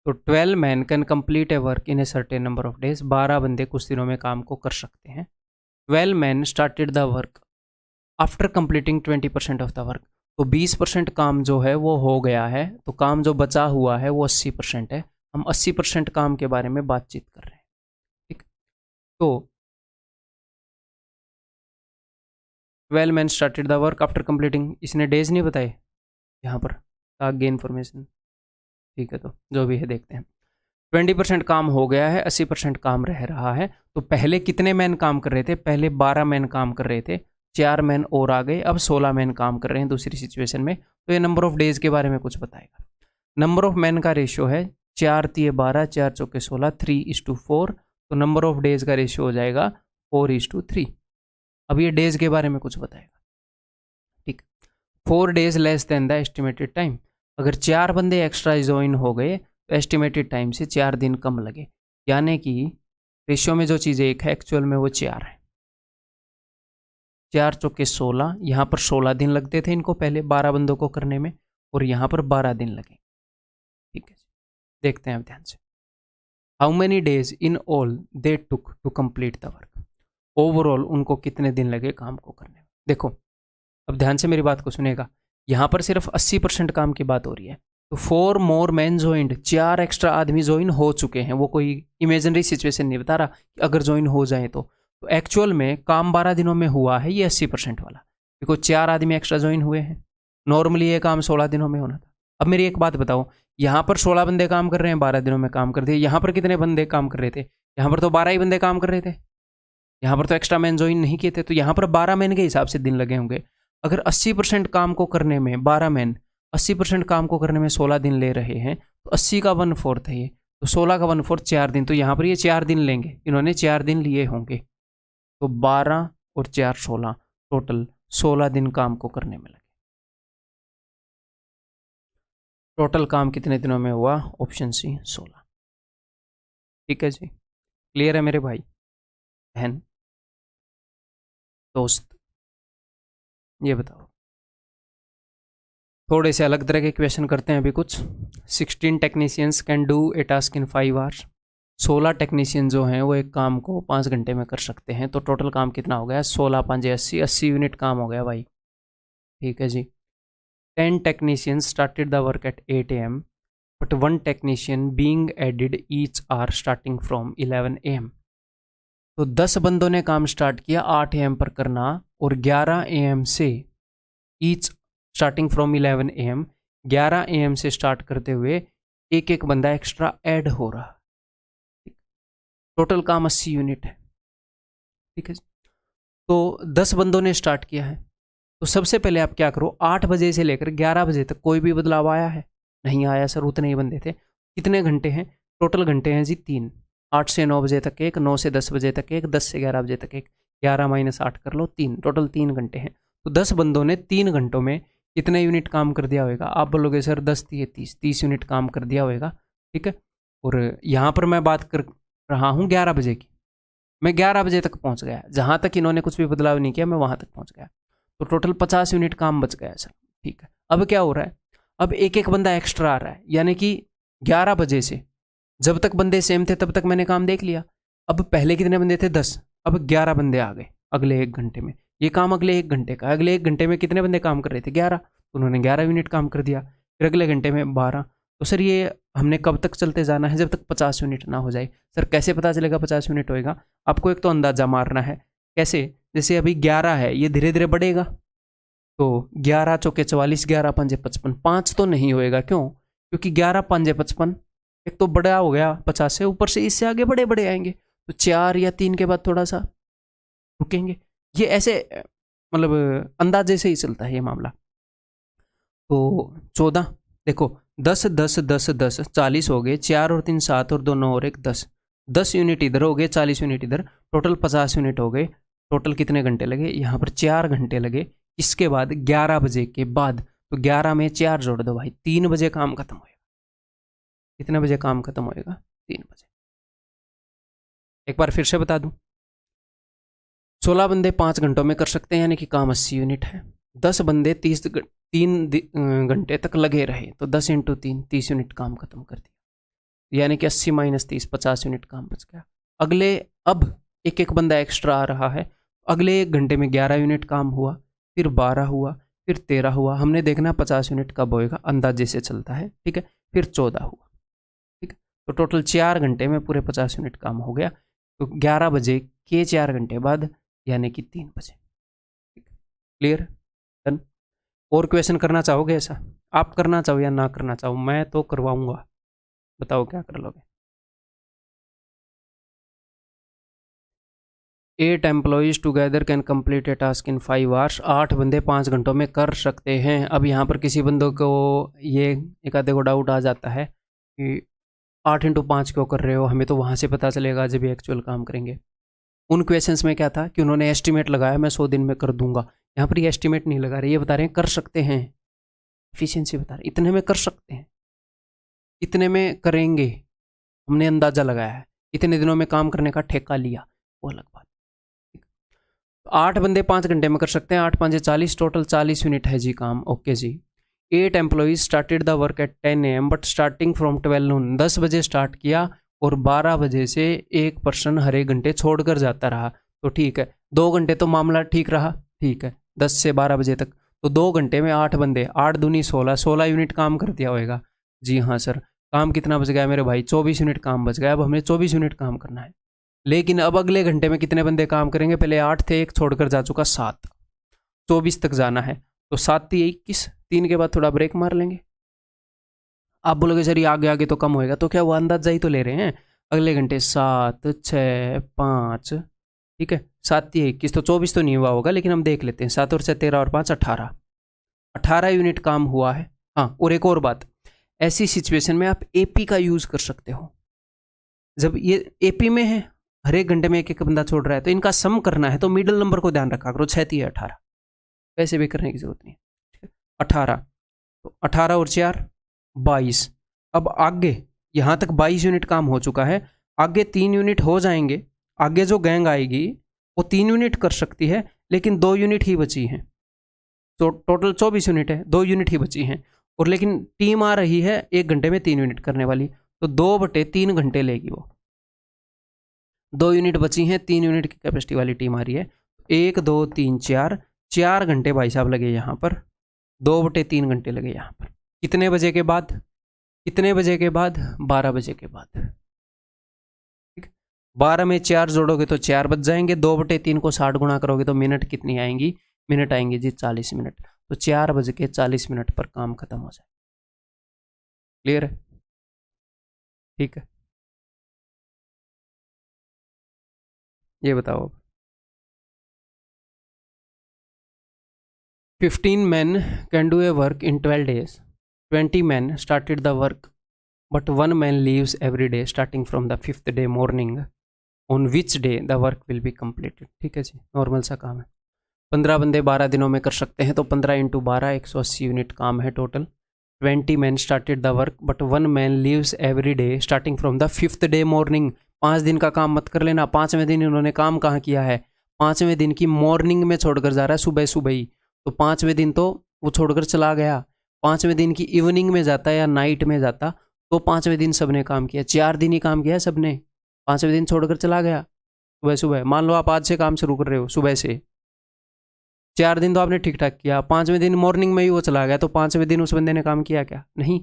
S1: तो 12 men can complete a work in a certain number of days, 12 बंदे कुछ दिनों में काम को कर सकते हैं। 12 men started the work after completing 20% of the work, तो 20% काम जो है वो हो गया है, तो काम जो बचा हुआ है वो 80% है। हम 80% काम के बारे में बातचीत कर रहे हैं, ठीक। तो 12 man started the work after completing, इसने डेज नहीं बताए यहाँ पर, आगे इन्फॉर्मेशन, ठीक है। तो जो भी है देखते हैं। 20% काम हो गया है, 80% काम रह रहा है। तो पहले कितने मैन काम कर रहे थे, पहले 12 मैन काम कर रहे थे, 4 मैन और आ गए, अब 16 मैन काम कर रहे हैं दूसरी सिचुएशन में। तो ये नंबर ऑफ डेज के बारे में कुछ बताएगा। नंबर ऑफ मैन का रेशियो है 4 × 12, 4 चौके 16, 3:4, तो नंबर ऑफ डेज का रेशियो हो जाएगा 4:3। अब ये डेज के बारे में कुछ बताएगा, ठीक। 4 days less than the estimated time, अगर 4 बंदे एक्स्ट्रा ज्वाइन हो गए तो एस्टिमेटेड टाइम से 4 दिन कम लगे, यानी कि रेशियो में जो चीज़ एक है एक्चुअल में वो 4 है। 4 चौके 16, यहाँ पर 16 दिन लगते थे इनको पहले 12 बंदों को करने में, और यहाँ पर 12 दिन लगे, ठीक है। देखते हैं अब ध्यान से, how many days in all they took to complete the work, overall उनको कितने दिन लगे काम को करने में। देखो, अब ध्यान से मेरी बात को सुनेगा, यहाँ पर सिर्फ 80% काम की बात हो रही है। तो 4 more men joined, 4 एक्स्ट्रा आदमी ज्वाइन हो चुके हैं, वो कोई इमेजिनरी सिचुएशन नहीं बता रहा कि अगर ज्वाइन हो जाए तो एक्चुअल में काम 12 दिनों में हुआ है ये 80% वाला, देखो 4 आदमी एक्स्ट्रा ज्वाइन हुए हैं। नॉर्मली ये काम 16 दिनों में होना था। अब मेरी एक बात बताओ, यहाँ पर 16 बंदे काम कर रहे हैं, 12 दिनों में काम कर दिए, यहाँ पर कितने बंदे काम कर रहे थे, यहाँ पर तो 12 ही बंदे काम कर रहे थे, यहाँ पर तो एक्स्ट्रा मैन ज्वाइन नहीं किए थे, तो यहाँ पर 12 मैन के हिसाब से दिन लगे होंगे। अगर 80% काम को करने में 12 मैन 80% काम को करने में 16 दिन ले रहे हैं, तो 80 का 1/4 है ये, तो 16 का 1/4 4 दिन, तो यहाँ पर ये 4 दिन लेंगे, इन्होंने 4 दिन लिए होंगे, तो 12 और 4 16, टोटल 16 दिन काम को करने में लगे। टोटल काम कितने दिनों में हुआ, ऑप्शन सी 16। ठीक है जी, क्लियर है मेरे भाई बहन दोस्त, ये बताओ थोड़े से अलग तरह के क्वेश्चन करते हैं अभी कुछ। 16 technicians can do a task in 5 hours. 16 technician जो हैं वो एक काम को 5 घंटे में कर सकते हैं। तो टोटल काम कितना हो गया? 16 5 80 यूनिट काम हो गया भाई। ठीक है जी। 10 technicians started the work at 8 AM but 1 technician being added each hour starting from 11 AM। तो 10 बंदों ने काम स्टार्ट किया 8 AM पर करना और 11 AM से each starting from 11 AM 11 AM से स्टार्ट करते हुए एक एक बंदा एक्स्ट्रा ऐड हो रहा। टोटल काम 80 यूनिट है। ठीक है। तो 10 बंदों ने स्टार्ट किया है। तो सबसे पहले आप क्या करो, 8 बजे से लेकर 11 बजे तक कोई भी बदलाव आया है? नहीं आया सर, उतने ही बंदे थे। कितने घंटे हैं? टोटल घंटे हैं जी 3। 8 से 9 बजे तक एक, 9 से 10 बजे तक एक, 10 से 11 बजे तक एक, 11 - 8 कर लो 3, टोटल 3 घंटे हैं। तो 10 बंदों ने 3 घंटों में कितने यूनिट काम कर दिया होगा? आप बोलोगे सर 10 3 30 यूनिट काम कर दिया होगा। ठीक है। और यहाँ पर मैं बात कर रहा हूँ 11 बजे की। मैं 11 बजे तक पहुँच गया, जहाँ तक इन्होंने कुछ भी बदलाव नहीं किया मैं वहाँ तक पहुँच गया। तो टोटल 50 यूनिट काम बच गया सर। ठीक है। अब क्या हो रहा है? अब एक एक बंदा एक्स्ट्रा आ रहा है, यानी कि 11 बजे से जब तक बंदे सेम थे तब तक मैंने काम देख लिया। अब पहले कितने बंदे थे? 10। अब 11 बंदे आ गए अगले 1 घंटे में। ये काम अगले 1 घंटे का। अगले 1 घंटे में कितने बंदे काम कर रहे थे? 11। उन्होंने 11 यूनिट काम कर दिया। फिर अगले घंटे में 12। तो सर ये हमने कब तक चलते जाना है? जब तक 50 यूनिट ना हो जाए। सर कैसे पता चलेगा 50 यूनिट होएगा? आपको एक तो अंदाजा मारना है। कैसे? जैसे अभी 11 है, ये धीरे धीरे बढ़ेगा। तो 11 चौके 44, 11 पंजे 55, 5 तो नहीं होएगा। क्यों? क्योंकि 11 पंजे 55 एक तो बड़ा हो गया 50 से, ऊपर से इससे आगे बड़े बड़े आएंगे। तो 4 या 3 के बाद थोड़ा सा रुकेंगे। ये ऐसे मतलब अंदाजे से ही चलता है ये मामला। तो 14 देखो, 10 10 10 10 40 हो गए, 4 और 3 7 और 2 9 और 1 10, 10 यूनिट इधर हो गए, 40 यूनिट इधर, टोटल 50 यूनिट हो गए। टोटल कितने घंटे लगे? यहाँ पर 4 घंटे लगे। इसके बाद 11 बजे के बाद, तो 11 में 4 जोड़ दो भाई, 3 बजे काम खत्म होएगा। कितने बजे काम खत्म होएगा? 3 बजे। एक बार फिर से बता दूं, 16 बंदे 5 घंटों में कर सकते हैं, यानी कि काम 80 यूनिट है। 10 बंदे 3 घंटे तक लगे रहे, तो 10 × 3 30 यूनिट काम खत्म कर दिया, यानी कि 80 - 30 50 यूनिट काम बच गया। अगले अब एक एक बंदा एक्स्ट्रा आ रहा है। अगले 1 घंटे में 11 यूनिट काम हुआ, फिर 12 हुआ, फिर 13 हुआ। हमने देखना 50 यूनिट कब होएगा, अंदाजे से चलता है। ठीक है। फिर 14 हुआ। ठीक है। तो टोटल 4 घंटे में पूरे 50 यूनिट काम हो गया। तो 11 बजे के 4 घंटे बाद, यानी कि 3 बजे। क्लियर? डन। और क्वेश्चन करना चाहोगे ऐसा? आप करना चाहो या ना करना चाहो, मैं तो करवाऊंगा। बताओ क्या कर लोगे? 8 employees together can complete A task in 5 hours. 8 बंदे 5 घंटों में कर सकते हैं। अब यहाँ पर किसी बंदों को ये एक आधे को डाउट आ जाता है कि 8 × 5 क्यों कर रहे हो? हमें तो वहाँ से पता चलेगा जब ये एक्चुअल काम करेंगे। उन क्वेश्चंस में क्या था कि उन्होंने एस्टिमेट लगाया मैं 100 दिन में कर दूंगा। यहाँ पर ये एस्टिमेट नहीं लगा रहे, ये बता रहे हैं कर सकते हैं। एफिशिएंसी बता रहे इतने में कर सकते हैं, इतने में करेंगे, हमने अंदाजा लगाया है, इतने दिनों में काम करने का ठेका लिया, वो अलग बात। 8 बंदे 5 घंटे में कर सकते हैं, 8 5 40, टोटल 40 यूनिट है जी काम। ओके जी। 8 employees started the work at 10 AM but starting from 12 noon. 10 बजे स्टार्ट किया और 12 बजे से एक पर्सन हर एक घंटे छोड़कर जाता रहा। तो ठीक है, 2 घंटे तो मामला ठीक रहा। ठीक है, 10 से 12 बजे तक, तो 2 घंटे में 8 बंदे, 8 दूनी 16, 16 यूनिट काम कर दिया होएगा। जी हाँ सर। काम कितना बच गया मेरे भाई? 24 यूनिट काम बच गया। अब हमें 24 यूनिट काम करना है। लेकिन अब अगले घंटे में कितने बंदे काम करेंगे? पहले 8 थे, एक छोड़कर जा चुका 7, 24 तक जाना है। तो 7 3 21, 3 के बाद थोड़ा ब्रेक मार लेंगे। आप बोलोगे सर ये आगे आगे तो कम होएगा, तो क्या वो अंदाजा ही तो ले रहे हैं। अगले घंटे 7 6 5, ठीक है, 7 3 21, तो 24 तो नहीं हुआ होगा, लेकिन हम देख लेते हैं। 7 और 6 13 और 5 18, 18 यूनिट काम हुआ है। हाँ, और एक और बात, ऐसी सिचुएशन में आप एपी का यूज कर सकते हो। जब ये एपी में है, हर एक घंटे में एक एक बंदा छोड़ रहा है, तो इनका सम करना है, तो मिडिल नंबर को ध्यान रखा करो। 6 3 18, वैसे भी करने की जरूरत नहीं है। 18, तो 18 और 4 22। अब आगे यहां तक 22 यूनिट काम हो चुका है, आगे 3 यूनिट हो जाएंगे। आगे जो गैंग आएगी वो 3 यूनिट कर सकती है, लेकिन 2 यूनिट ही बची हैं। तो टोटल 24 यूनिट है, 2 यूनिट ही बची हैं, और लेकिन टीम आ रही है 1 घंटे में 3 यूनिट करने वाली, तो 2/3 घंटे लेगी वो। 2 यूनिट बची हैं, 3 यूनिट की कैपेसिटी वाली टीम आ रही है, 1 2 3 4 घंटे भाई साहब लगे यहाँ पर, 2/3 घंटे लगे यहाँ पर। कितने बजे के बाद? कितने बजे के बाद? 12 बजे के बाद। ठीक, 12 में 4 जोड़ोगे तो 4 बज जाएंगे, 2/3 को 60 गुणा करोगे तो मिनट कितनी आएंगी? मिनट आएंगे जी 40 मिनट। तो 4:40 पर काम खत्म हो जाए। क्लियर है? ठीक है, ये बताओ अब। 15 men can do a work in 12 days. 20 men started the work, but 1 man leaves every day starting from the 5th day morning. On which day the work will be completed? ठीक है जी, normal सा काम है। 15 बंदे 12 दिनों में कर सकते हैं, तो 15 × 12 180 यूनिट काम है total. 20 men started the work, but 1 man leaves every day starting from the 5th day morning. 5 दिन का काम मत कर लेना, 5वें दिन इन्होंने काम कहाँ किया है? 5वें दिन की मॉर्निंग में छोड़कर जा रहा है, सुबह सुबह ही। तो 5वें दिन तो वो छोड़कर चला गया, 5वें दिन की इवनिंग में जाता या नाइट में जाता, तो 5वें दिन सबने काम किया। 4 दिन ही काम किया सबने, 5वें दिन छोड़कर चला गया सुबह सुबह। मान लो आप आज से काम शुरू कर रहे हो सुबह से, 4 दिन तो आपने ठीक ठाक किया, 5वें दिन मॉर्निंग में ही वो चला गया, तो 5वें दिन उस बंदे ने काम किया क्या? नहीं।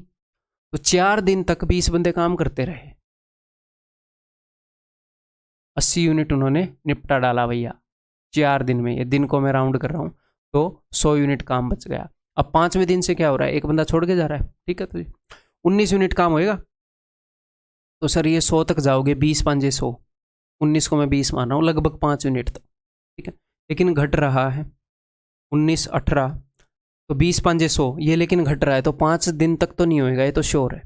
S1: तो 4 दिन तक 20 बंदे काम करते रहे, 80 यूनिट उन्होंने निपटा डाला भैया 4 दिन में। ये दिन को मैं राउंड कर रहा हूँ, तो 100 यूनिट काम बच गया। अब 5वें दिन से क्या हो रहा है? एक बंदा छोड़ के जा रहा है, ठीक है, तो 19 यूनिट काम होएगा। तो सर ये 100 तक जाओगे, 20 5 100, 19 को मैं 20 मान रहा हूँ, लगभग 5 यूनिट तक, ठीक है। लेकिन घट रहा है 19 18, तो 20 5 100 ये, लेकिन घट रहा है, तो 5 दिन तक तो नहीं होएगा, ये तो श्योर है।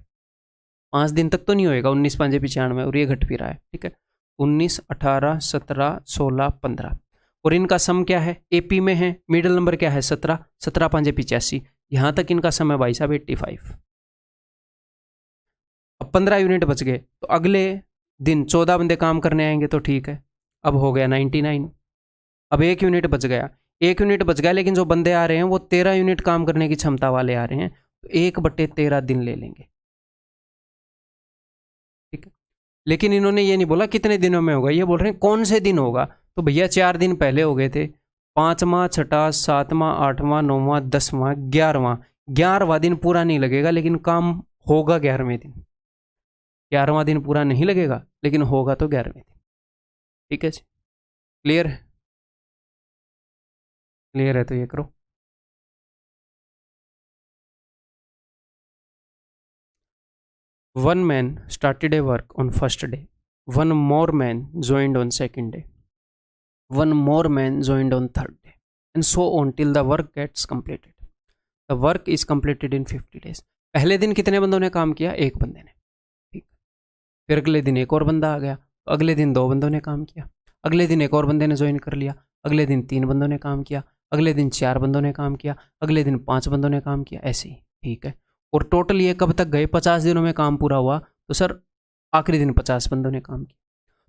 S1: 5 दिन तक तो नहीं होएगा 19 5 95, और ये घट भी रहा है, ठीक है। 19 18 17 16 15, और इनका सम क्या है? एपी में है, मिडिल नंबर क्या है? 17 17 5 85, यहाँ तक इनका सम है भाई साहब 85। अब 15 यूनिट बच गए, तो अगले दिन 14 बंदे काम करने आएंगे, तो ठीक है, अब हो गया 99। अब 1 यूनिट बच गया, 1 यूनिट बच गया, लेकिन जो बंदे आ रहे हैं वो 13 यूनिट काम करने की क्षमता वाले आ रहे हैं, तो 1/13 दिन ले लेंगे, ठीक है। लेकिन इन्होंने ये नहीं बोला कितने दिनों में होगा, ये बोल रहे हैं कौन से दिन होगा। तो भैया 4 दिन पहले हो गए थे, 5वां 6वां 7वां 8वां 9वां 10वां 11वां दिन पूरा नहीं लगेगा, लेकिन काम होगा 11वें दिन। 11वां दिन पूरा नहीं लगेगा, लेकिन होगा तो 11वें दिन, ठीक है जी। क्लियर है? क्लियर है तो ये करो। One man started a work on first day, 1 more man joined on second day, 1 more man joined on third day, and so on till the work gets completed. The work is completed in 50 days. पहले दिन कितने बंदों ने काम किया? 1 बंदे ने, ठीक। फिर अगले दिन एक और बंदा आ गया, तो अगले दिन 2 बंदों ने काम किया, अगले दिन एक और बंदे ने ज्वाइन कर लिया, अगले दिन 3 बंदों ने काम किया, अगले दिन 4 बंदों ने काम किया, अगले दिन 5 बंदों ने काम किया, ऐसे ही, ठीक है। और टोटल ये कब तक गए? 50 दिनों में काम पूरा हुआ, तो सर आखिरी दिन 50 बंदों ने काम किया।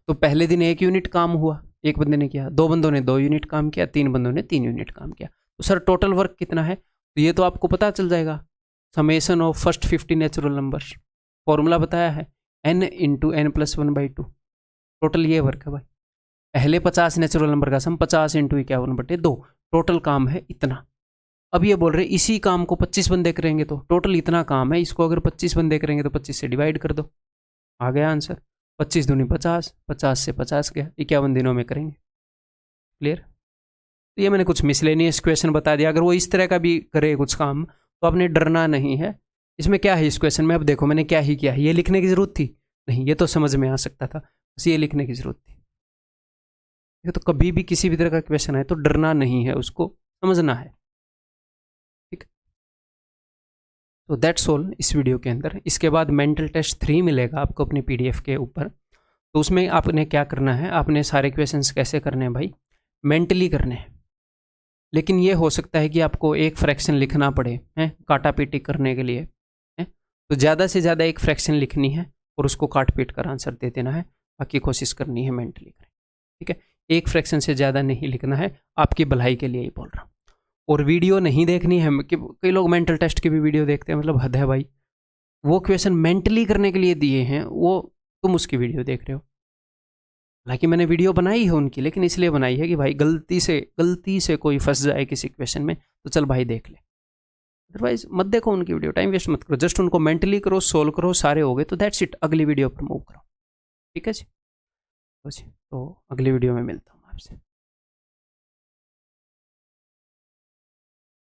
S1: तो पहले दिन 1 यूनिट काम हुआ, 1 बंदे ने किया, 2 बंदों ने 2 यूनिट काम किया, 3 बंदों ने 3 यूनिट काम किया, तो सर टोटल वर्क कितना है? तो ये तो आपको पता चल जाएगा, summation of first 50 natural numbers, formula बताया है, n × n+1/2। टोटल ये वर्क है भाई, पहले 50 नेचुरल नंबर का सम 50 × 51/2, टोटल काम है इतना। अब ये बोल रहे इसी काम को 25 बंदे करेंगे, तो टोटल इतना काम है, इसको अगर 25 बंदे करेंगे तो 25 से डिवाइड कर दो, आ गया आंसर। 25 दूनी 50, 50 से 50 गया, 51 दिनों में करेंगे। क्लियर? तो ये मैंने कुछ मिसलेनियस क्वेश्चन बता दिया, अगर वो इस तरह का भी करे कुछ काम तो आपने डरना नहीं है। इसमें क्या है इस क्वेश्चन में? अब देखो मैंने क्या ही किया है, ये लिखने की जरूरत थी नहीं, ये तो समझ में आ सकता था, बस ये लिखने की जरूरत थी। ये तो कभी भी किसी भी तरह का क्वेश्चन है तो डरना नहीं है, उसको समझना है, ठीक। तो दैट्स ऑल इस वीडियो के अंदर। इसके बाद मेंटल टेस्ट 3 मिलेगा आपको अपनी PDF के ऊपर, तो उसमें आपने क्या करना है, आपने सारे क्वेश्चंस कैसे करने हैं भाई? मेंटली करने हैं। लेकिन ये हो सकता है कि आपको एक फ्रैक्शन लिखना पड़े, हैं, काटा पीटी करने के लिए, हैं, तो ज़्यादा से ज़्यादा एक फ्रैक्शन लिखनी है और उसको काट पीट कर आंसर दे देना है, बाकी कोशिश करनी है मेंटली करें, ठीक है। एक फ्रैक्शन से ज़्यादा नहीं लिखना है, आपकी भलाई के लिए ही बोल रहा हूँ। और वीडियो नहीं देखनी है कि कई लोग मेंटल टेस्ट की भी वीडियो देखते हैं, मतलब हद है भाई। वो क्वेश्चन मेंटली करने के लिए दिए हैं, वो तुम उसकी वीडियो देख रहे हो। हालांकि मैंने वीडियो बनाई है उनकी, लेकिन इसलिए बनाई है कि भाई गलती से कोई फंस जाए किसी क्वेश्चन में तो चल भाई देख ले। अदरवाइज मत देखो उनकी वीडियो, टाइम वेस्ट मत करो, जस्ट उनको मेंटली करो, सोल्व करो, सारे हो गए तो दैट्स इट, अगली वीडियो पर मूव करो। ठीक है जी, तो अगली वीडियो में मिलता हूँ आपसे।